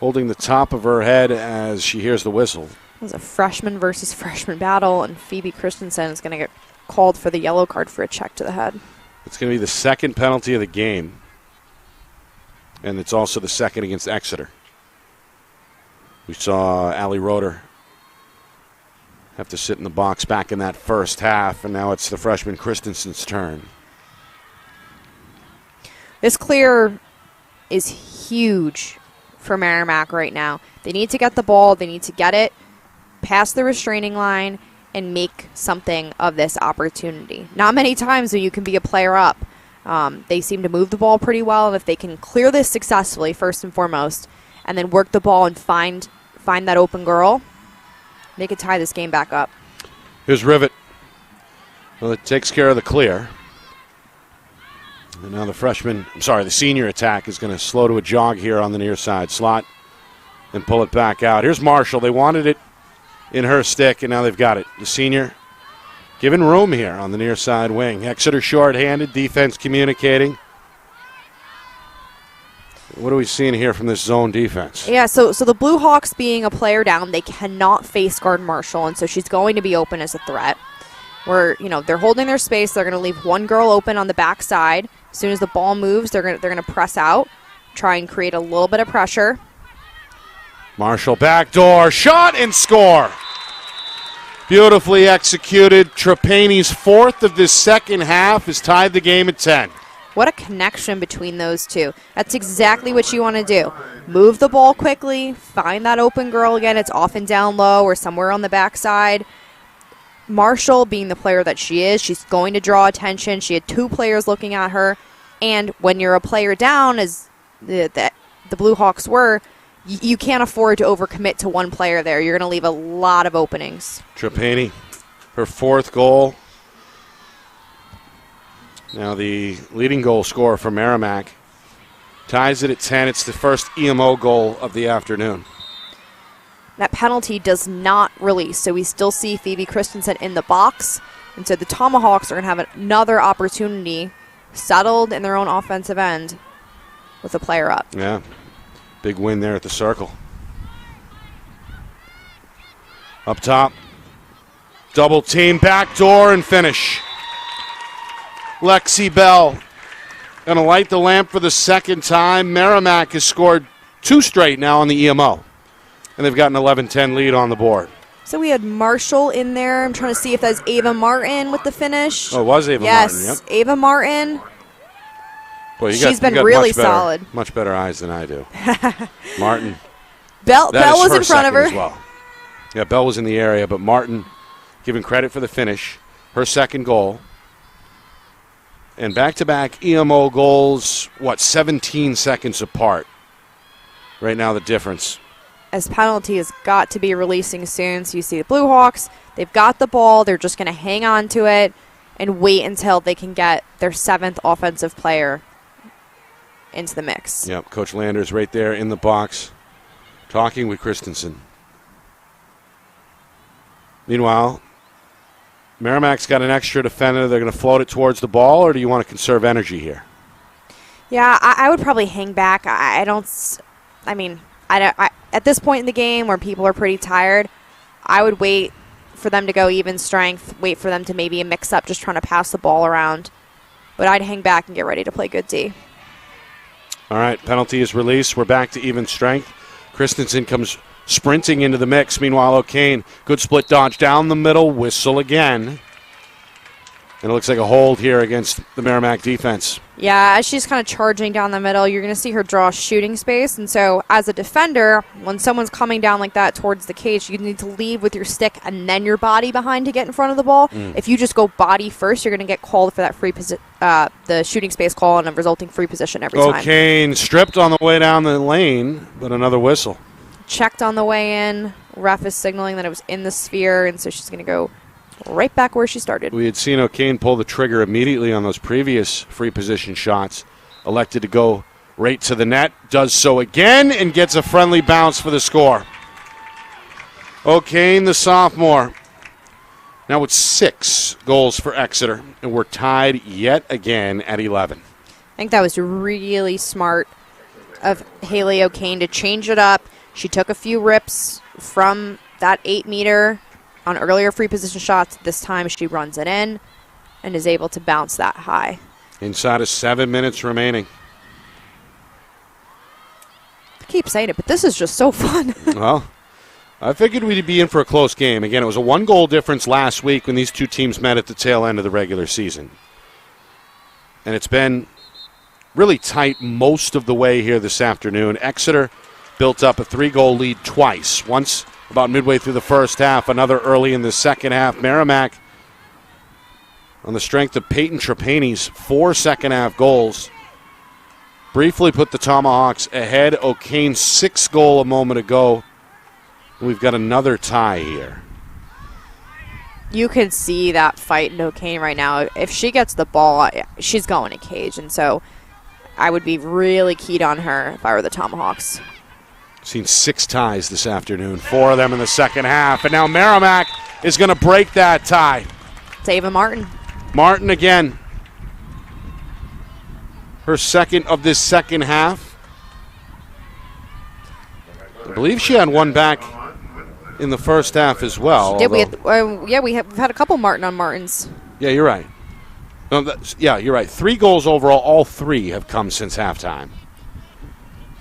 holding the top of her head as she hears the whistle. It was a freshman versus freshman battle, and Phoebe Christensen is going to get called for the yellow card for a check to the head. It's going to be the second penalty of the game, and it's also the second against Exeter. We saw Allie Roeder have to sit in the box back in that first half, and now it's the freshman Christensen's turn. This clear is huge for Merrimack right now. They need to get the ball. They need to get it past the restraining line and make something of this opportunity. Not many times when you can be a player up. They seem to move the ball pretty well, and if they can clear this successfully, first and foremost, and then work the ball and find that open girl, they could tie this game back up. Here's Rivet. Well, it takes care of the clear. And now the senior attack is going to slow to a jog here on the near side. Slot and pull it back out. Here's Marshall. They wanted it in her stick, and now they've got it. The senior given room here on the near side wing. Exeter short-handed, defense communicating. What are we seeing here from this zone defense? Yeah, so the Blue Hawks being a player down, they cannot face guard Marshall, and so she's going to be open as a threat. Where, they're holding their space. They're going to leave one girl open on the backside. As soon as the ball moves, they're going to press out, try and create a little bit of pressure. Marshall backdoor, shot and score. Beautifully executed. Trapani's fourth of this second half has tied the game at 10. What a connection between those two. That's exactly what you want to do. Move the ball quickly, find that open girl again. It's often down low or somewhere on the backside. Marshall, being the player that she is, she's going to draw attention. She had 2 players looking at her. And when you're a player down, as the Blue Hawks were, you can't afford to overcommit to one player there. You're going to leave a lot of openings. Trapani, her 4th goal. Now the leading goal scorer for Merrimack ties it at 10. It's the first EMO goal of the afternoon. That penalty does not release, so we still see Phoebe Christensen in the box. And so the Tomahawks are going to have another opportunity settled in their own offensive end with a player up. Yeah, big win there at the circle. Up top, double team, backdoor, and finish. Lexi Bell Going to light the lamp for the second time. Merrimack has scored 2 straight now on the EMO. And they've got an 11-10 lead on the board. So we had Marshall in there. I'm trying to see if that's Ava Martin with the finish. Oh, it was Ava Martin, yep. Yes, Ava Martin. Boy, She's been really solid. Much better eyes than I do. Martin. Bell was in front of her. As well. Yeah, Bell was in the area, but Martin giving credit for the finish. Her second goal. And back-to-back EMO goals, 17 seconds apart. Right now the difference. As penalty has got to be releasing soon. So you see the Blue Hawks, they've got the ball. They're just going to hang on to it and wait until they can get their 7th offensive player into the mix. Yep, Coach Landers right there in the box talking with Christensen. Meanwhile, Merrimack's got an extra defender. They're going to float it towards the ball, or do you want to conserve energy here? Yeah, I would probably hang back. I at this point in the game where people are pretty tired, I would wait for them to go even strength, wait for them to maybe mix up just trying to pass the ball around. But I'd hang back and get ready to play good D. All right, penalty is released. We're back to even strength. Christensen comes sprinting into the mix. Meanwhile, O'Kane, good split dodge down the middle, whistle again. And it looks like a hold here against the Merrimack defense. Yeah, as she's kind of charging down the middle, you're going to see her draw shooting space. And so as a defender, when someone's coming down like that towards the cage, you need to lead with your stick and then your body behind to get in front of the ball. If you just go body first, you're going to get called for that the shooting space call and a resulting free position every time. O'Kane stripped on the way down the lane, but another whistle. Checked on the way in. Ref is signaling that it was in the sphere, and so she's going to go right back where she started. We had seen O'Kane pull the trigger immediately on those previous free position shots. Elected to go right to the net. Does so again and gets a friendly bounce for the score. O'Kane, the sophomore. Now it's 6 goals for Exeter, and we're tied yet again at 11. I think that was really smart of Haley O'Kane to change it up. She took a few rips from that 8-meter on earlier free position shots. This time she runs it in and is able to bounce that high. Inside of 7 minutes remaining. I keep saying it, but this is just so fun. Well, I figured we'd be in for a close game. Again, it was a 1-goal difference last week when these two teams met at the tail end of the regular season. And it's been really tight most of the way here this afternoon. Exeter built up a 3-goal lead twice. Once about midway through the first half, another early in the second half. Merrimack, on the strength of Peyton Trapani's 4 second-half goals, briefly put the Tomahawks ahead. O'Kane's 6th goal a moment ago. We've got another tie here. You can see that fight in O'Kane right now. If she gets the ball, she's going to cage, and so I would be really keyed on her if I were the Tomahawks. Seen 6 ties this afternoon, 4 of them in the second half. And now Merrimack is going to break that tie. It's Ava Martin. Martin again. Her second of this second half. I believe she had one back in the first half as well. We've had a couple Martin on Martins. Yeah, you're right. No, you're right. 3 goals overall. All 3 have come since halftime.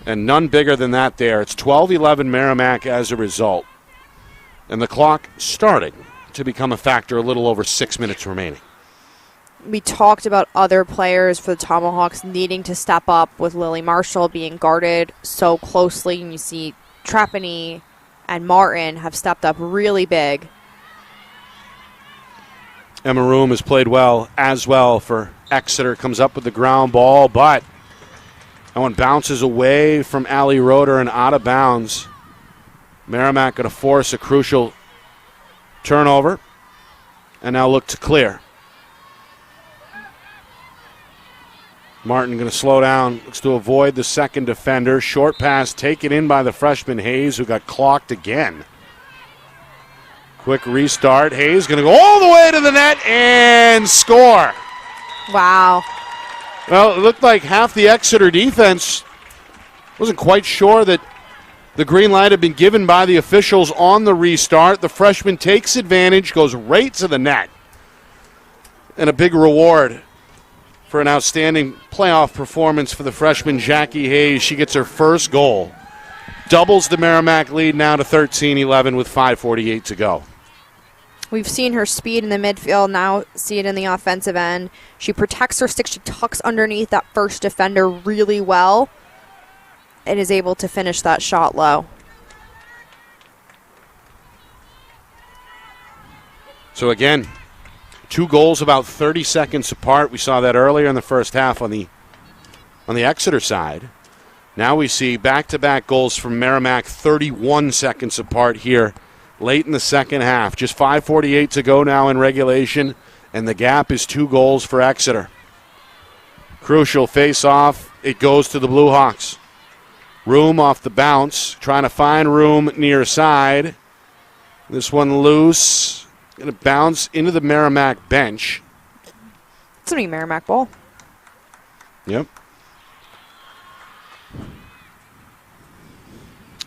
And none bigger than that there. It's 12-11 Merrimack as a result. And the clock starting to become a factor, a little over 6 minutes remaining. We talked about other players for the Tomahawks needing to step up with Lily Marshall being guarded so closely. And you see Trapani and Martin have stepped up really big. Emma Room has played well as well for Exeter. Comes up with the ground ball, but that one bounces away from Allie Roeder and out of bounds. Merrimack going to force a crucial turnover and now look to clear. Martin going to slow down, looks to avoid the second defender. Short pass taken in by the freshman Hayes, who got clocked again. Quick restart. Hayes going to go all the way to the net and score. Wow. Well, it looked like half the Exeter defense wasn't quite sure that the green light had been given by the officials on the restart. The freshman takes advantage, goes right to the net. And a big reward for an outstanding playoff performance for the freshman Jackie Hayes. She gets her first goal. Doubles the Merrimack lead now to 13-11 with 5:48 to go. We've seen her speed in the midfield, now see it in the offensive end. She protects her stick. She tucks underneath that first defender really well and is able to finish that shot low. So again, 2 goals about 30 seconds apart. We saw that earlier in the first half on the Exeter side. Now we see back-to-back goals from Merrimack 31 seconds apart here late in the second half. Just 5:48 to go now in regulation, and the gap is 2 goals for Exeter. Crucial face-off. It goes to the Blue Hawks. Room off the bounce, trying to find room near side. This one loose. Going to bounce into the Merrimack bench. It's going to be Merrimack ball. Yep.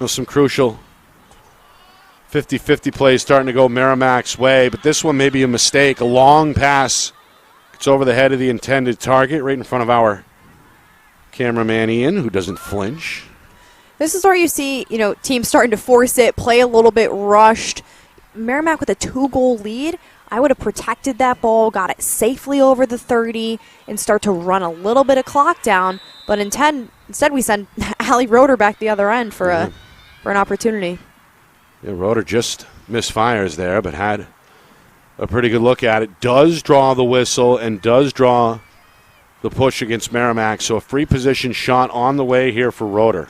Some crucial 50-50 plays starting to go Merrimack's way, but this one may be a mistake. A long pass. It's over the head of the intended target, right in front of our cameraman Ian, who doesn't flinch. This is where you see, teams starting to force it, play a little bit rushed. Merrimack with a 2-goal lead, I would have protected that ball, got it safely over the 30, and start to run a little bit of clock down. But instead we send Allie Roeder back the other end for an opportunity. Yeah, Roeder just misfires there, but had a pretty good look at it. Does draw the whistle and does draw the push against Merrimack. So a free position shot on the way here for Roeder.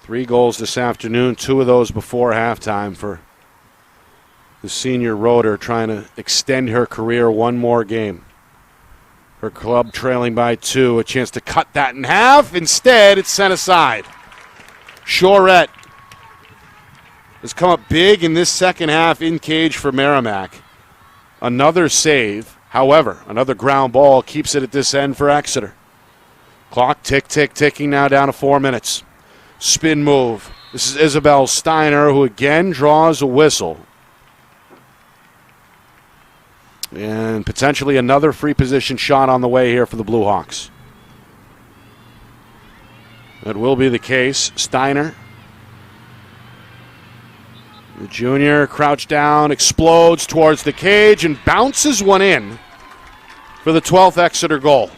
3 goals this afternoon, 2 of those before halftime for the senior Roeder, trying to extend her career one more game. Her club trailing by 2, a chance to cut that in half. Instead, it's sent aside. Shorette has come up big in this second half in cage for Merrimack. Another save, however, another ground ball keeps it at this end for Exeter. Clock ticking now down to 4 minutes. Spin move. This is Isabel Steiner, who again draws a whistle. And potentially another free position shot on the way here for the Blue Hawks. That will be the case. Steiner, the junior, crouched down, explodes towards the cage, and bounces one in for the 12th Exeter goal.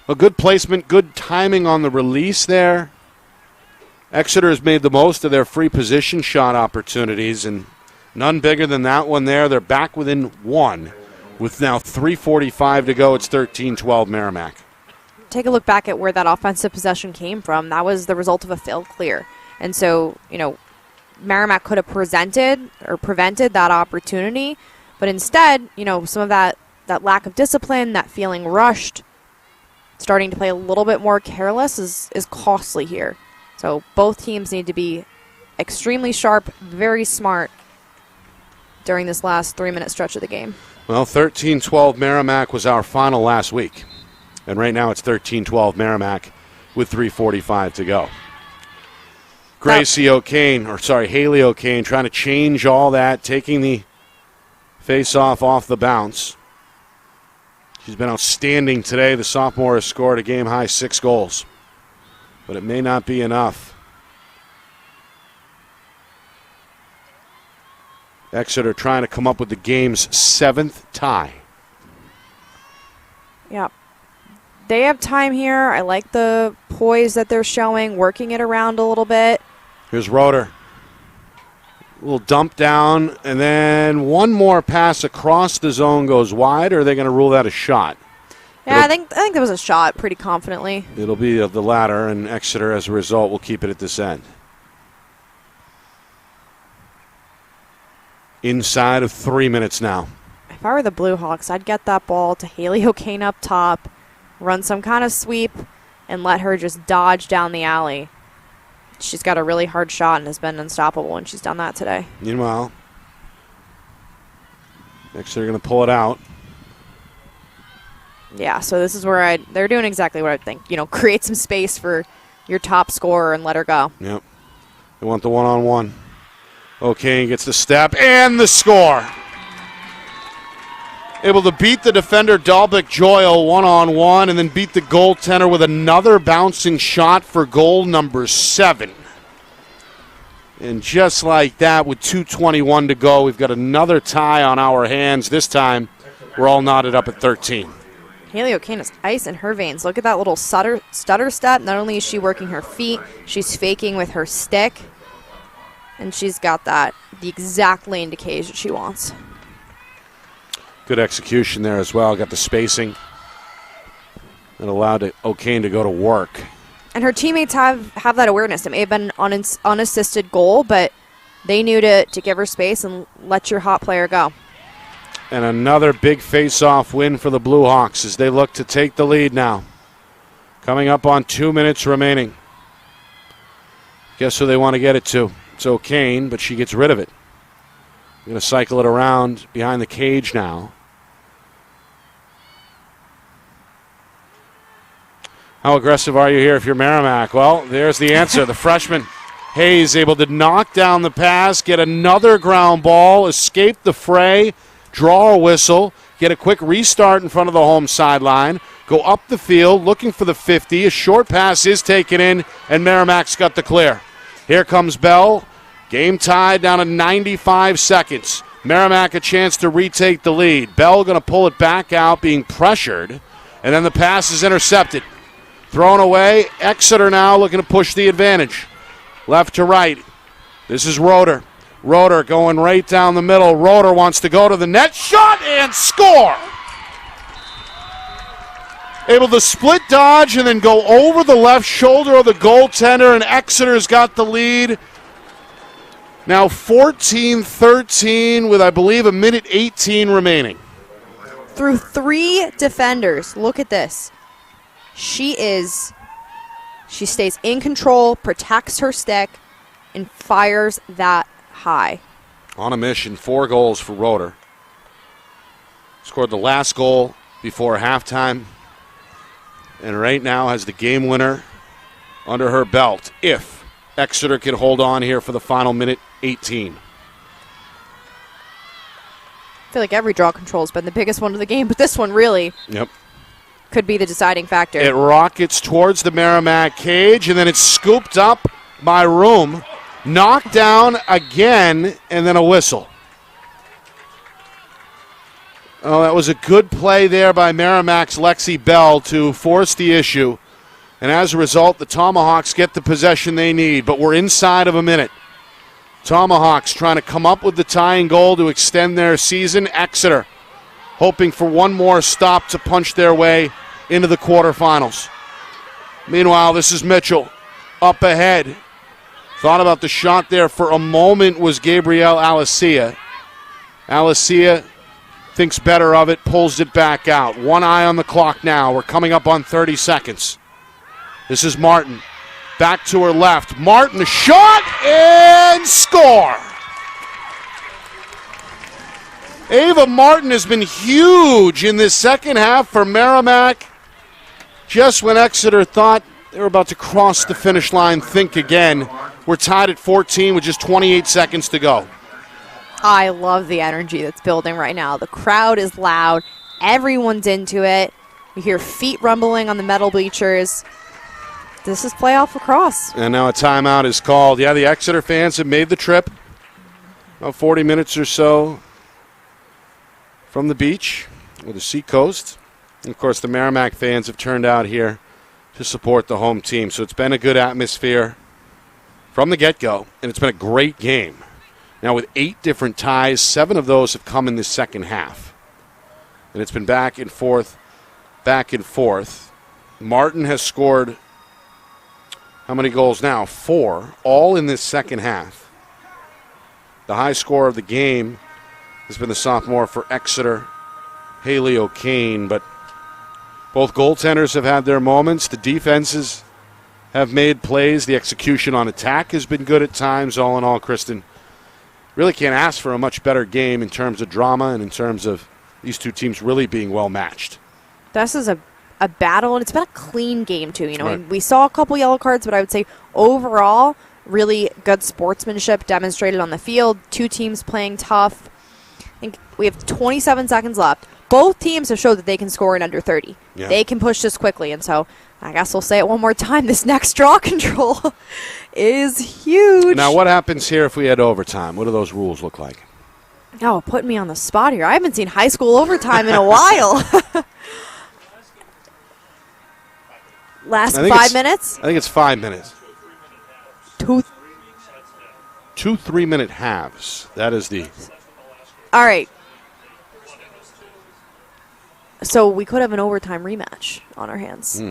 A good placement, good timing on the release there. Exeter has made the most of their free position shot opportunities, and none bigger than that one there. They're back within 1 with now 3:45 to go. It's 13-12 Merrimack. Take a look back at where that offensive possession came from. That was the result of a failed clear. And so, Merrimack could have prevented that opportunity, but instead, some of that lack of discipline, that feeling rushed, starting to play a little bit more careless is costly here. So both teams need to be extremely sharp, very smart during this last 3-minute stretch of the game. Well, 13-12 Merrimack was our final last week. And right now it's 13-12 Merrimack with 3:45 to go. Haley O'Kane trying to change all that, taking the face-off off the bounce. She's been outstanding today. The sophomore has scored a game-high 6 goals. But it may not be enough. Exeter trying to come up with the game's 7th tie. Yeah. They have time here. I like the poise that they're showing, working it around a little bit. Here's Roeder. A little dump down, and then one more pass across the zone goes wide, or are they going to rule that a shot? Yeah, I think there was a shot pretty confidently. It'll be of the latter, and Exeter, as a result, will keep it at this end. Inside of 3 minutes now. If I were the Blue Hawks, I'd get that ball to Haley O'Kane up top, run some kind of sweep, and let her just dodge down the alley. She's got a really hard shot and has been unstoppable when she's done that today. Meanwhile, Exeter going to pull it out. Yeah, so this is where they're doing exactly what I think. Create some space for your top scorer and let her go. Yep. They want the one-on-one. O'Kane gets the step and the score. able to beat the defender Dalbeck Joyle one-on-one and then beat the goaltender with another bouncing shot for goal number 7. And just like that, with 2:21 to go, we've got another tie on our hands. This time, we're all knotted up at 13. Haley O'Kane has ice in her veins. Look at that little stutter step. Not only is she working her feet, she's faking with her stick. And she's got the exact lane to cage that she wants. Good execution there as well. Got the spacing and allowed O'Kane to go to work. And her teammates have that awareness. It may have been an unassisted goal, but they knew to give her space and let your hot player go. And another big face-off win for the Blue Hawks as they look to take the lead now. Coming up on 2 minutes remaining. Guess who they want to get it to? It's O'Kane, but she gets rid of it. Going to cycle it around behind the cage now. How aggressive are you here if you're Merrimack? Well, there's the answer. The freshman Hayes able to knock down the pass, get another ground ball, escape the fray, draw a whistle, get a quick restart in front of the home sideline, go up the field looking for the 50. A short pass is taken in, and Merrimack's got the clear. Here comes Bell. Game tied down to 95 seconds. Merrimack a chance to retake the lead. Bell going to pull it back out, being pressured, and then the pass is intercepted. Thrown away. Exeter now looking to push the advantage. Left to right. This is Roeder. Roeder going right down the middle. Roeder wants to go to the net. Shot and score! Able to split dodge and then go over the left shoulder of the goaltender, and Exeter's got the lead. Now 14-13 with, I believe, 1:18 remaining. Through 3 defenders. Look at this. She stays in control, protects her stick, and fires that high. On a mission, 4 goals for Roeder. Scored the last goal before halftime, and right now has the game winner under her belt if Exeter can hold on here for the final minute 18. I feel like every draw control has been the biggest one of the game, but this one really could be the deciding factor. It rockets towards the Merrimack cage, and then it's scooped up by Room, knocked down again, and then a whistle. Oh, that was a good play there by Merrimack's Lexi Bell to force the issue. And as a result, the Tomahawks get the possession they need, but we're inside of a minute. Tomahawks trying to come up with the tying goal to extend their season. Exeter hoping for one more stop to punch their way into the quarterfinals. Meanwhile, this is Mitchell up ahead. Thought about the shot there for a moment was Gabrielle Alicia. Alicia thinks better of it, pulls it back out. One eye on the clock now. We're coming up on 30 seconds. This is Martin. Back to her left. Martin, a shot, and score! Ava Martin has been huge in this second half for Merrimack. Just when Exeter thought they were about to cross the finish line, think again. We're tied at 14 with just 28 seconds to go. I love the energy that's building right now. The crowd is loud. Everyone's into it. You hear feet rumbling on the metal bleachers. This is playoff lacrosse. And now a timeout is called. Yeah, the Exeter fans have made the trip. About 40 minutes or so from the beach or the seacoast. And of course, the Merrimack fans have turned out here to support the home team. So it's been a good atmosphere from the get-go, and it's been a great game. Now with 8 different ties, 7 of those have come in the second half. And it's been back and forth, back and forth. Martin has scored how many goals now? 4, all in this second half. The high scorer of the game has been the sophomore for Exeter, Haley O'Kane, but both goaltenders have had their moments. The defenses have made plays. The execution on attack has been good at times. All in all, Kristen, really can't ask for a much better game in terms of drama and in terms of these two teams really being well matched. This is a battle, and it's been a clean game, too. You know, Right. we saw a couple yellow cards, but I would say overall, really good sportsmanship demonstrated on the field. 2 teams playing tough. think we have 27 seconds left. Both teams have showed that they can score in under 30. Yeah. They can push this quickly, and so I guess we'll say it one more time. This next draw control is huge. Now, what happens here if we had overtime? What do those rules look like? Oh, put me on the spot here. I haven't seen high school overtime in a while. Last 5 minutes? I think it's 5 minutes. 2 3-minute halves. That is the... All right. So we could have an overtime rematch on our hands.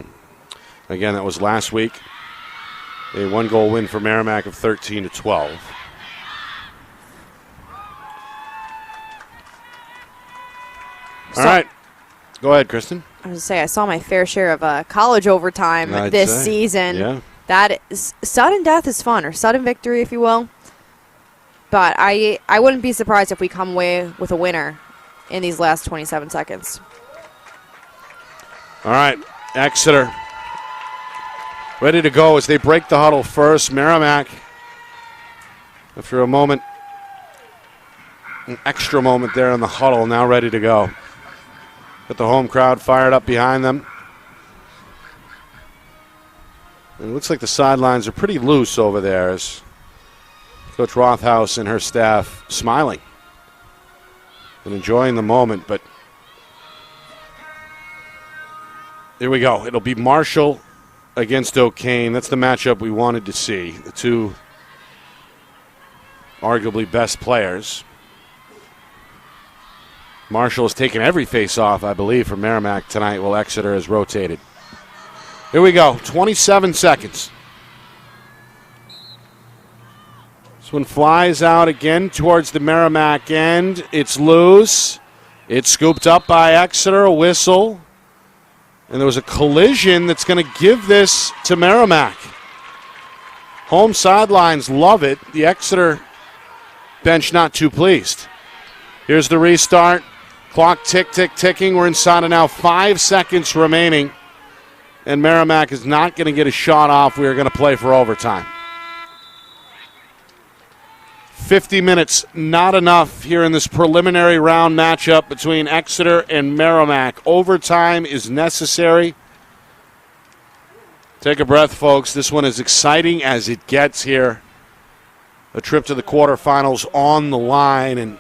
Again, that was last week. A 1-goal win for Merrimack of 13-12. All right. Go ahead, Kristen. I was going to say, I saw my fair share of college overtime this season. Yeah. That is, sudden death is fun, or sudden victory, if you will. But I wouldn't be surprised if we come away with a winner in these last 27 seconds. All right, Exeter ready to go as they break the huddle first. Merrimack, after a moment, an extra moment there in the huddle, now ready to go. Got the home crowd fired up behind them. And it looks like the sidelines are pretty loose over there as Coach Rothaus and her staff smiling and enjoying the moment, but here we go. It'll be Marshall against O'Kane. That's the matchup we wanted to see. The two arguably best players. Marshall has taken every face-off, I believe, for Merrimack tonight while Exeter has rotated. Here we go. 27 seconds. This one flies out again towards the Merrimack end. It's loose. It's scooped up by Exeter. A whistle. And there was a collision that's going to give this to Merrimack. Home sidelines love it. The Exeter bench not too pleased. Here's the restart. Clock ticking. We're inside of now 5 seconds remaining. And Merrimack is not going to get a shot off. We are going to play for overtime. 50 minutes, not enough here in this preliminary round matchup between Exeter and Merrimack. Overtime is necessary. Take a breath, folks. This one is exciting as it gets here. A trip to the quarterfinals on the line, and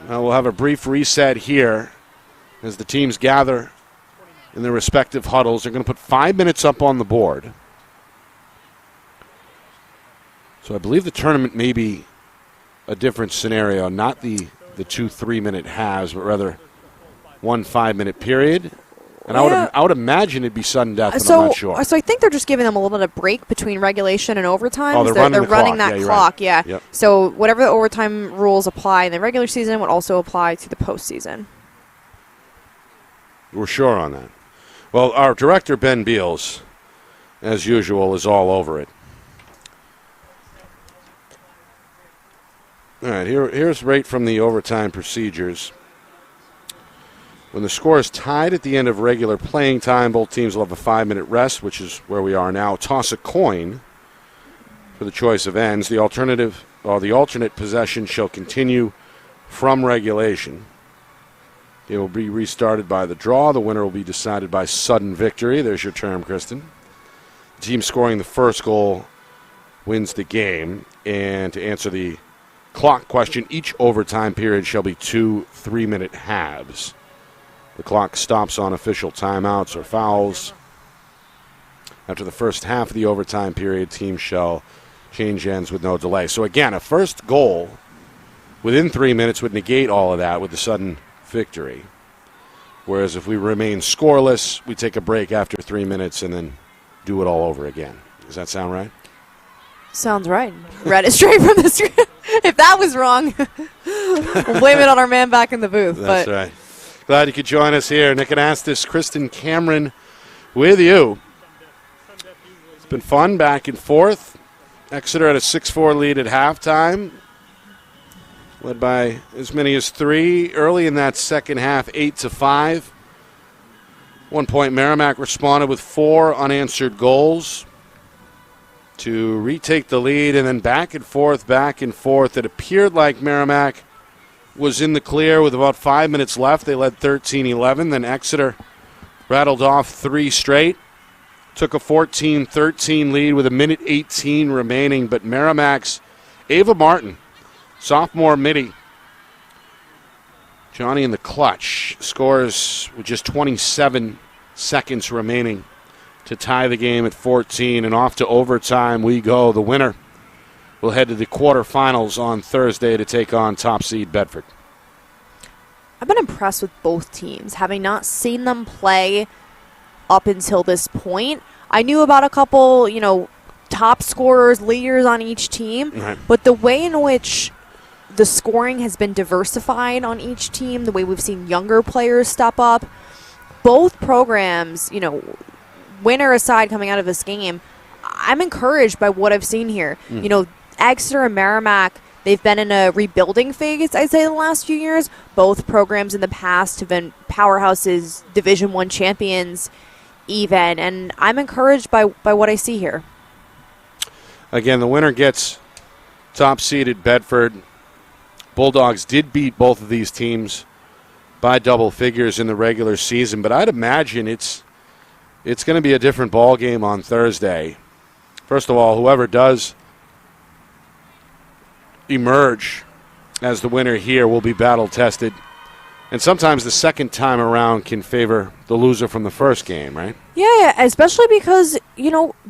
we'll have a brief reset here as the teams gather in their respective huddles. They're going to put 5 minutes up on the board. So I believe the tournament may be a different scenario, not the 2 3-minute halves, but rather 1 5-minute period. And Yeah. I would imagine it'd be sudden death, but I'm not sure. So I think they're just giving them a little bit of break between regulation and overtime. Oh, they're running the running clock. that Yeah, you're clock, right. yeah. Yep. So whatever the overtime rules apply in the regular season would also apply to the postseason. We're sure on that. Well, our director, Ben Beals, as usual, is all over it. All right, here's right from the overtime procedures. When the score is tied at the end of regular playing time, both teams will have a 5-minute rest, which is where we are now. Toss a coin for the choice of ends. The alternate possession shall continue from regulation. It will be restarted by the draw. The winner will be decided by sudden victory. There's your term, Kristen. The team scoring the first goal wins the game. And to answer the clock question, each overtime period shall be 2 3-minute halves. The clock stops on official timeouts or fouls. After the first half of the overtime period, teams shall change ends with no delay. So again, a first goal within 3 minutes would negate all of that with the sudden victory. Whereas if we remain scoreless, we take a break after 3 minutes and then do it all over again. Does that sound right? Sounds right. Read it straight from the script. If that was wrong, we'll blame it on our man back in the booth. That's right. Glad you could join us here. Nick Anastas, Kristen Cameron with you. It's been fun back and forth. Exeter had a 6-4 lead at halftime, led by as many as 3 early in that second half, 8-5. 1 point, Merrimack responded with 4 unanswered goals to retake the lead, and then back and forth. It appeared like Merrimack was in the clear with about 5 minutes left. They led 13-11. Then Exeter rattled off 3 straight. Took a 14-13 lead with 1:18 remaining. But Merrimack's Ava Martin, sophomore midi, Johnny in the clutch, scores with just 27 seconds remaining to tie the game at 14. And off to overtime we go. The winner will head to the quarterfinals on Thursday to take on top seed Bedford. I've been impressed with both teams, having not seen them play up until this point. I knew about a couple, top scorers, leaders on each team, Right. But the way in which the scoring has been diversified on each team, the way we've seen younger players step up, both programs, winner aside coming out of this game, I'm encouraged by what I've seen here. Exeter and Merrimack, they've been in a rebuilding phase, I'd say, the last few years. Both programs in the past have been powerhouses, Division I champions even, and I'm encouraged by what I see here. Again, the winner gets top-seeded Bedford. Bulldogs did beat both of these teams by double figures in the regular season, but I'd imagine it's going to be a different ball game on Thursday. First of all, whoever does emerge as the winner here will be battle-tested. And sometimes the second time around can favor the loser from the first game, right? Yeah, especially because,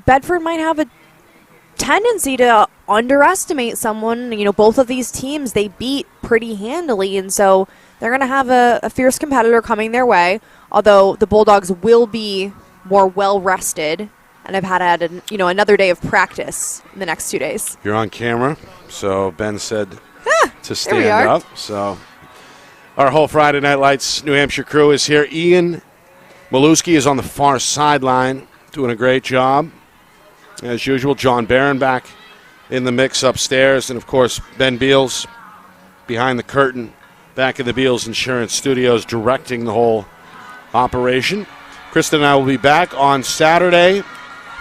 Bedford might have a tendency to underestimate someone. Both of these teams, they beat pretty handily, and so they're going to have a fierce competitor coming their way, although the Bulldogs will be more well-rested and have had another day of practice in the next 2 days. You're on camera, so Ben said to stand up. So our whole Friday Night Lights New Hampshire crew is here. Ian Maluski is on the far sideline doing a great job. As usual, John Barron back in the mix upstairs. And, of course, Ben Beals behind the curtain back in the Beals Insurance Studios directing the whole operation. Kristen and I will be back on Saturday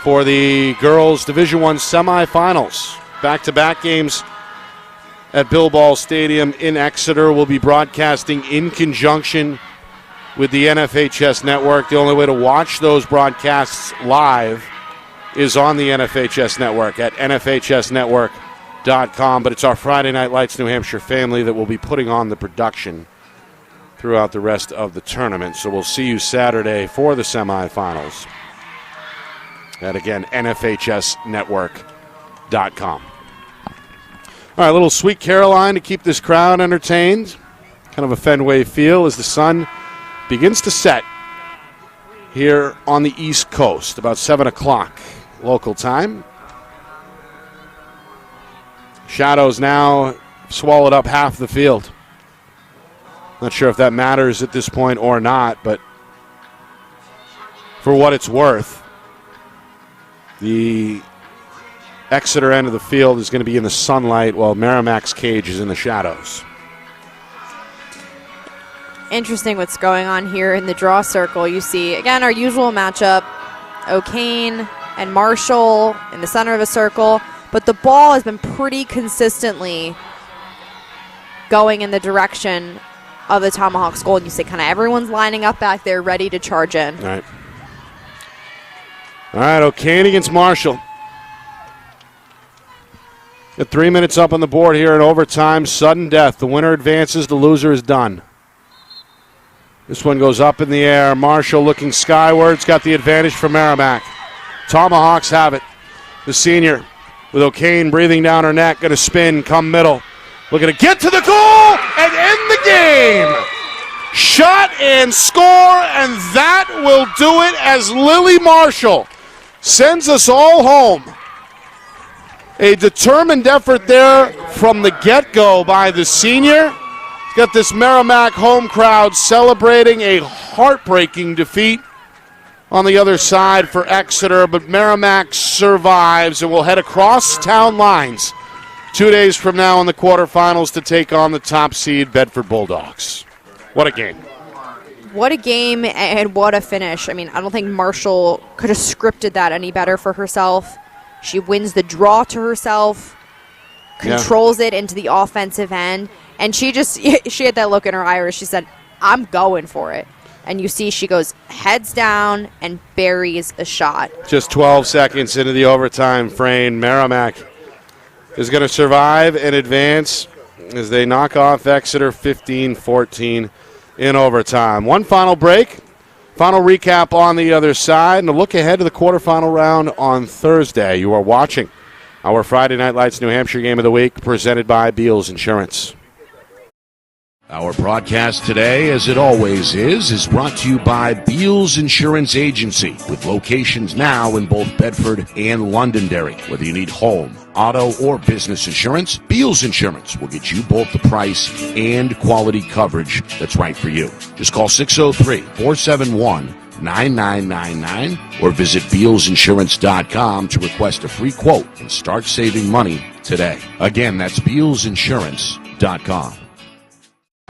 for the girls' Division I semifinals. Back-to-back games at Bill Ball Stadium in Exeter. We'll be broadcasting in conjunction with the NFHS Network. The only way to watch those broadcasts live is on the NFHS Network at nfhsnetwork.com. But it's our Friday Night Lights New Hampshire family that will be putting on the production throughout the rest of the tournament. So we'll see you Saturday for the semifinals at, again, nfhsnetwork.com. All right, a little Sweet Caroline to keep this crowd entertained. Kind of a Fenway feel as the sun begins to set here on the East Coast, about 7 o'clock local time. Shadows now swallowed up half the field. Not sure if that matters at this point or not, but for what it's worth, the Exeter end of the field is going to be in the sunlight while Merrimack's cage is in the shadows. Interesting what's going on here in the draw circle. You see, again, our usual matchup, O'Kane and Marshall in the center of a circle, but the ball has been pretty consistently going in the direction of the Tomahawks goal, and you see kind of everyone's lining up back there ready to charge in. All right, O'Kane against Marshall. Got 3 minutes up on the board here in overtime. Sudden death. The winner advances. The loser is done. This one goes up in the air. Marshall looking skyward. Got the advantage for Merrimack. Tomahawks have it. The senior with O'Kane breathing down her neck. Going to spin, come middle. Looking to get to the goal and end the game. Shot and score, and that will do it as Lily Marshall sends us all home. A determined effort there from the get-go by the senior. Got this Merrimack home crowd celebrating a heartbreaking defeat on the other side for Exeter, but Merrimack survives and will head across town lines 2 days from now in the quarterfinals to take on the top seed Bedford Bulldogs. What a game. What a game and what a finish. I mean, I don't think Marshall could have scripted that any better for herself. She wins the draw to herself. controls it into the offensive end. And she had that look in her eye where she said, I'm going for it. And you see she goes heads down and buries a shot. Just 12 seconds into the overtime frame. Merrimack is going to survive and advance as they knock off Exeter 15-14 in overtime. One final break. Final recap on the other side, and a look ahead to the quarterfinal round on Thursday. You are watching our Friday Night Lights New Hampshire Game of the Week, presented by Beals Insurance. Our broadcast today, as it always is brought to you by Beals Insurance Agency, with locations now in both Bedford and Londonderry. Whether you need home, auto, or business insurance, Beals Insurance will get you both the price and quality coverage that's right for you. Just call 603-471-9999 or visit BealsInsurance.com to request a free quote and start saving money today. Again, that's BealsInsurance.com.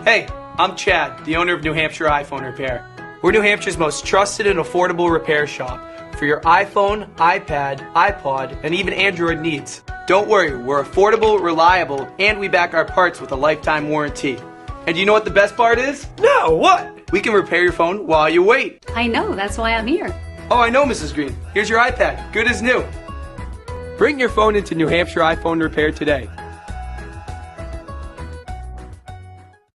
Hey, I'm Chad, the owner of New Hampshire iPhone Repair. We're New Hampshire's most trusted and affordable repair shop for your iPhone, iPad, iPod, and even Android needs. Don't worry, we're affordable, reliable, and we back our parts with a lifetime warranty. And you know what the best part is? No, what? We can repair your phone while you wait. I know, that's why I'm here. Oh, I know, Mrs. Green. Here's your iPad, good as new. Bring your phone into New Hampshire iPhone Repair today.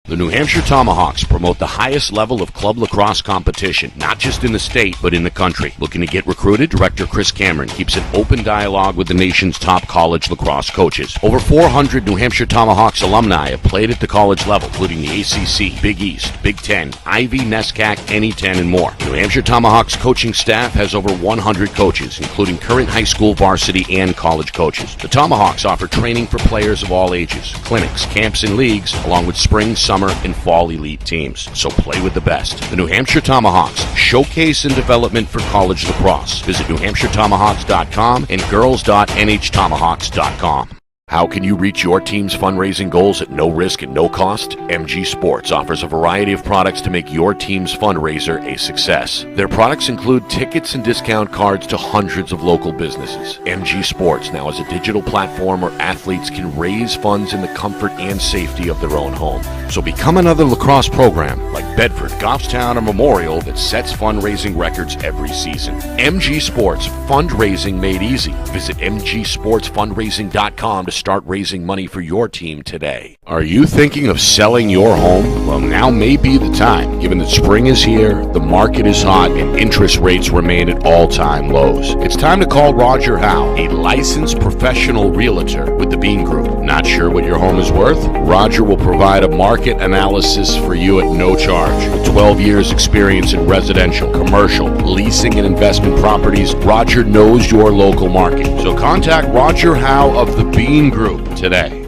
The New Hampshire Tomahawks promote the highest level of club lacrosse competition, not just in the state, but in the country. Looking to get recruited? Director Chris Cameron keeps an open dialogue with the nation's top college lacrosse coaches. Over 400 New Hampshire Tomahawks alumni have played at the college level, including the ACC, Big East, Big Ten, Ivy, NESCAC, NE10, and more. The New Hampshire Tomahawks coaching staff has over 100 coaches, including current high school, varsity, and college coaches. The Tomahawks offer training for players of all ages, clinics, camps, and leagues, along with spring, summer, and fall elite teams. So play with the best. The New Hampshire Tomahawks, showcase and development for college lacrosse. Visit NewHampshireTomahawks.com and girls.nhtomahawks.com. How can you reach your team's fundraising goals at no risk and no cost? MG Sports offers a variety of products to make your team's fundraiser a success. Their products include tickets and discount cards to hundreds of local businesses. MG Sports now has a digital platform where athletes can raise funds in the comfort and safety of their own home. So become another lacrosse program like Bedford, Goffstown, or Memorial that sets fundraising records every season. MG Sports, fundraising made easy. Visit mgsportsfundraising.com to start raising money for your team today. Are you thinking of selling your home? Well, now may be the time. Given that spring is here, the market is hot, and interest rates remain at all-time lows. It's time to call Roger Howe, a licensed professional realtor with the Bean Group. Not sure what your home is worth? Roger will provide a market analysis for you at no charge. With 12 years experience in residential, commercial, leasing, and investment properties, Roger knows your local market. So contact Roger Howe of the Bean Group today.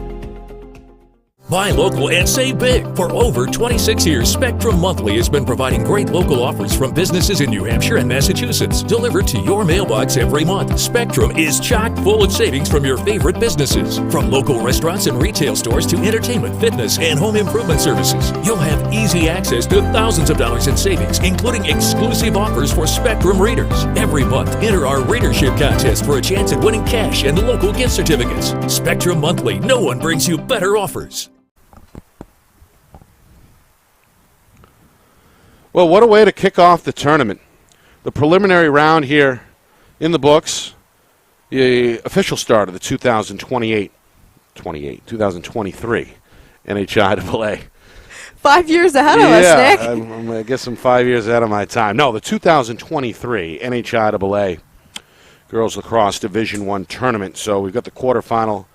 Buy local and save big. For over 26 years, Spectrum Monthly has been providing great local offers from businesses in New Hampshire and Massachusetts, delivered to your mailbox every month. Spectrum is chock full of savings from your favorite businesses. From local restaurants and retail stores to entertainment, fitness, and home improvement services. You'll have easy access to thousands of dollars in savings, including exclusive offers for Spectrum readers. Every month, enter our readership contest for a chance at winning cash and local gift certificates. Spectrum Monthly, no one brings you better offers. Well, what a way to kick off the tournament. The preliminary round here in the books, the official start of the 2023 NHIAA. 5 years ahead of us, Nick. I guess I'm 5 years ahead of my time. No, the 2023 NHIAA Girls Lacrosse Division I tournament. So we've got the quarterfinal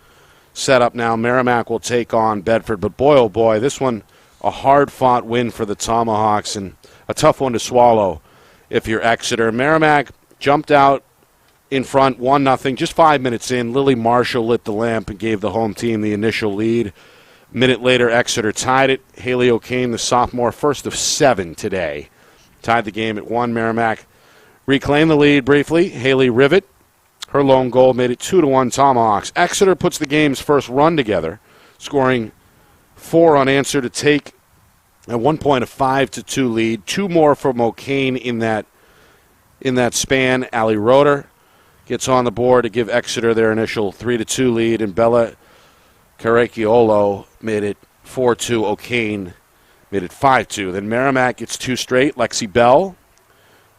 set up now. Merrimack will take on Bedford. But boy, oh boy, this one a hard-fought win for the Tomahawks and a tough one to swallow if you're Exeter. Merrimack jumped out in front 1-0. Just 5 minutes in, Lily Marshall lit the lamp and gave the home team the initial lead. A minute later, Exeter tied it. Haley O'Kane, the sophomore, first of 7 today, tied the game at 1. Merrimack reclaimed the lead briefly. Haley Rivet, her lone goal, made it 2-1 Tomahawks. Exeter puts the game's first run together, scoring 4 unanswered to take at one point a 5-2 lead. 2 more from O'Kane in that span. Allie Roeder gets on the board to give Exeter their initial 3-2 lead, and Bella Caraciolo made it 4-2. O'Kane made it 5-2. Then Merrimack gets 2 straight. Lexi Bell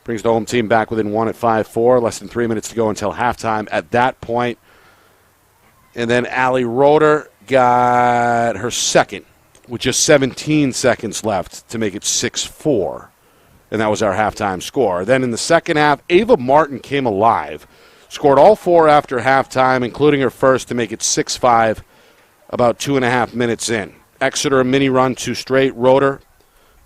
brings the home team back within 1 at 5-4. Less than 3 minutes to go until halftime at that point. And then Allie Roeder got her second with just 17 seconds left to make it 6-4. And that was our halftime score. Then in the second half, Ava Martin came alive. Scored all 4 after halftime, including her first, to make it 6-5 about 2.5 minutes in. Exeter a mini run, 2 straight. Roeder,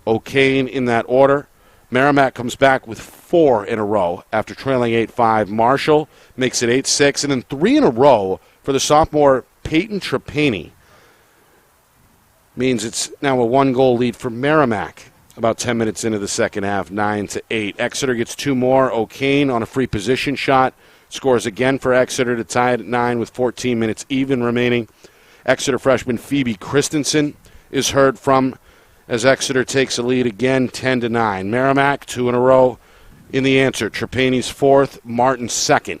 O'Kane in that order. Merrimack comes back with 4 in a row after trailing 8-5. Marshall makes it 8-6. And then 3 in a row for the sophomore Peyton Trapani. Means it's now a 1-goal lead for Merrimack. About 10 minutes into the second half, 9-8. Exeter gets 2 more. O'Kane on a free position shot scores again for Exeter to tie it at 9 with 14 minutes even remaining. Exeter freshman Phoebe Christensen is heard from as Exeter takes a lead again, 10-9. Merrimack 2 in a row in the answer. Trapani's 4th, Martin's 2nd,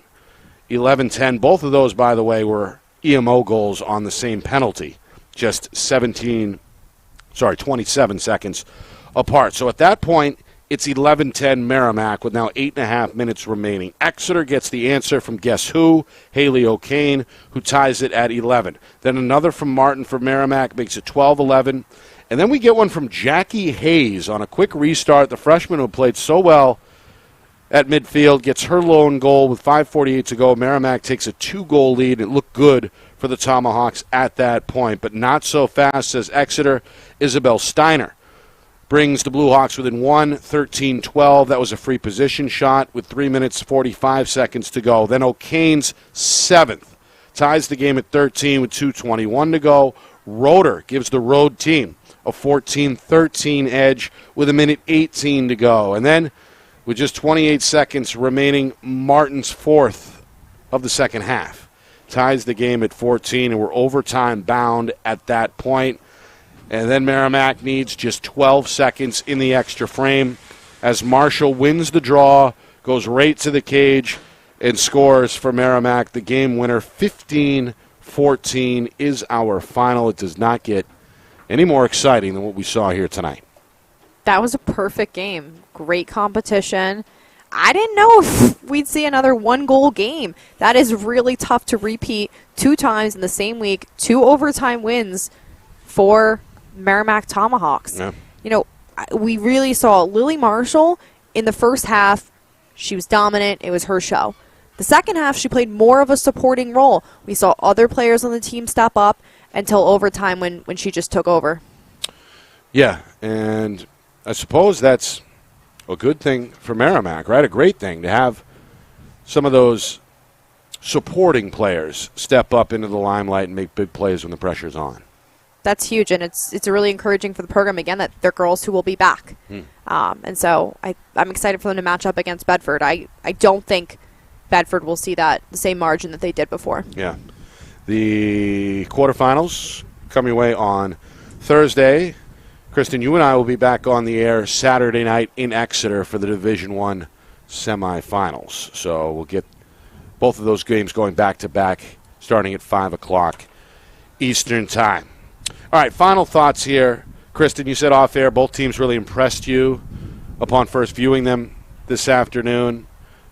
11-10. Both of those, by the way, were EMO goals on the same penalty, just 27 seconds apart. So at that point, it's 11-10 Merrimack with now 8.5 minutes remaining. Exeter gets the answer from guess who? Haley O'Kane, who ties it at 11. Then another from Martin for Merrimack makes it 12-11. And then we get one from Jackie Hayes on a quick restart. The freshman who played so well at midfield gets her lone goal with 5:48 to go. Merrimack takes a 2-goal lead. It looked good for the Tomahawks at that point, but not so fast, says Exeter. Isabel Steiner brings the Blue Hawks within 1, 13-12. That was a free position shot with 3 minutes, 45 seconds to go. Then O'Kane's 7th ties the game at 13 with 2:21 to go. Roeder gives the road team a 14-13 edge with 1:18 to go. And then with just 28 seconds remaining, Martin's 4th of the second half ties the game at 14, and we're overtime bound at that point. And then Merrimack needs just 12 seconds in the extra frame as Marshall wins the draw, goes right to the cage, and scores for Merrimack the game winner. 15-14 is our final. It does not get any more exciting than what we saw here tonight. That was a perfect game. Great competition. I didn't know if we'd see another 1-goal game. That is really tough to repeat 2 times in the same week. 2 overtime wins for Merrimack Tomahawks. Yeah. You know, we really saw Lily Marshall in the first half. She was dominant. It was her show. The second half, she played more of a supporting role. We saw other players on the team step up until overtime when she just took over. Yeah, and I suppose that's a good thing for Merrimack, right? A great thing to have some of those supporting players step up into the limelight and make big plays when the pressure's on. That's huge, and it's really encouraging for the program, again, that they're girls who will be back. And so I'm excited for them to match up against Bedford. I don't think Bedford will see the same margin that they did before. Yeah. The quarterfinals come your way on Thursday. Kristen, you and I will be back on the air Saturday night in Exeter for the Division I semifinals. So we'll get both of those games going back-to-back starting at 5 o'clock Eastern Time. All right, final thoughts here. Kristen, you said off air both teams really impressed you upon first viewing them this afternoon.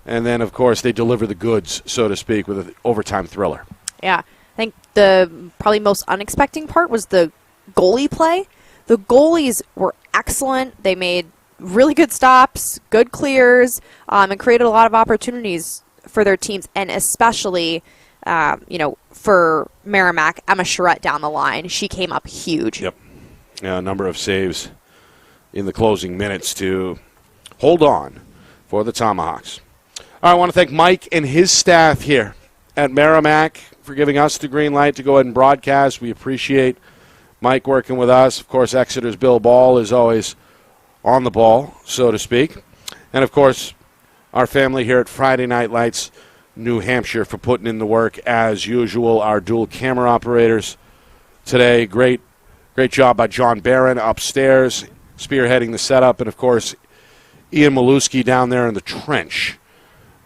And then, of course, they deliver the goods, so to speak, with an overtime thriller. Yeah, I think the probably most unexpected part was the goalie play. The goalies were excellent. They made really good stops, good clears, and created a lot of opportunities for their teams, and especially for Merrimack, Emma Charette down the line. She came up huge. Yep. Yeah, a number of saves in the closing minutes to hold on for the Tomahawks. All right, I want to thank Mike and his staff here at Merrimack for giving us the green light to go ahead and broadcast. We appreciate Mike working with us. Of course, Exeter's Bill Ball is always on the ball, so to speak. And, of course, our family here at Friday Night Lights New Hampshire for putting in the work as usual. Our dual camera operators today, great job by John Barron upstairs, spearheading the setup, and of course Ian Maluski down there in the trench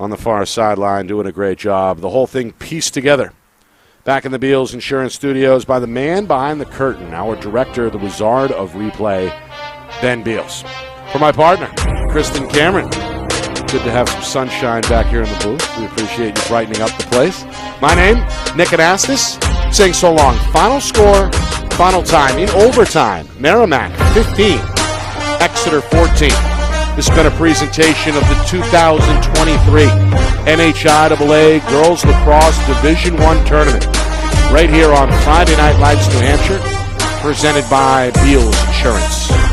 on the far sideline doing a great job. The whole thing pieced together Back in the Beals Insurance Studios by the man behind the curtain, our director, the wizard of replay, Ben Beals. For my partner, Kristen Cameron. Good to have some sunshine back here in the booth. We appreciate you brightening up the place. My name, Nick Anastas, saying so long. Final score, final time in overtime. Merrimack 15, Exeter 14. This has been a presentation of the 2023 NHIAA Girls Lacrosse Division I Tournament right here on Friday Night Lights, New Hampshire, presented by Beals Insurance.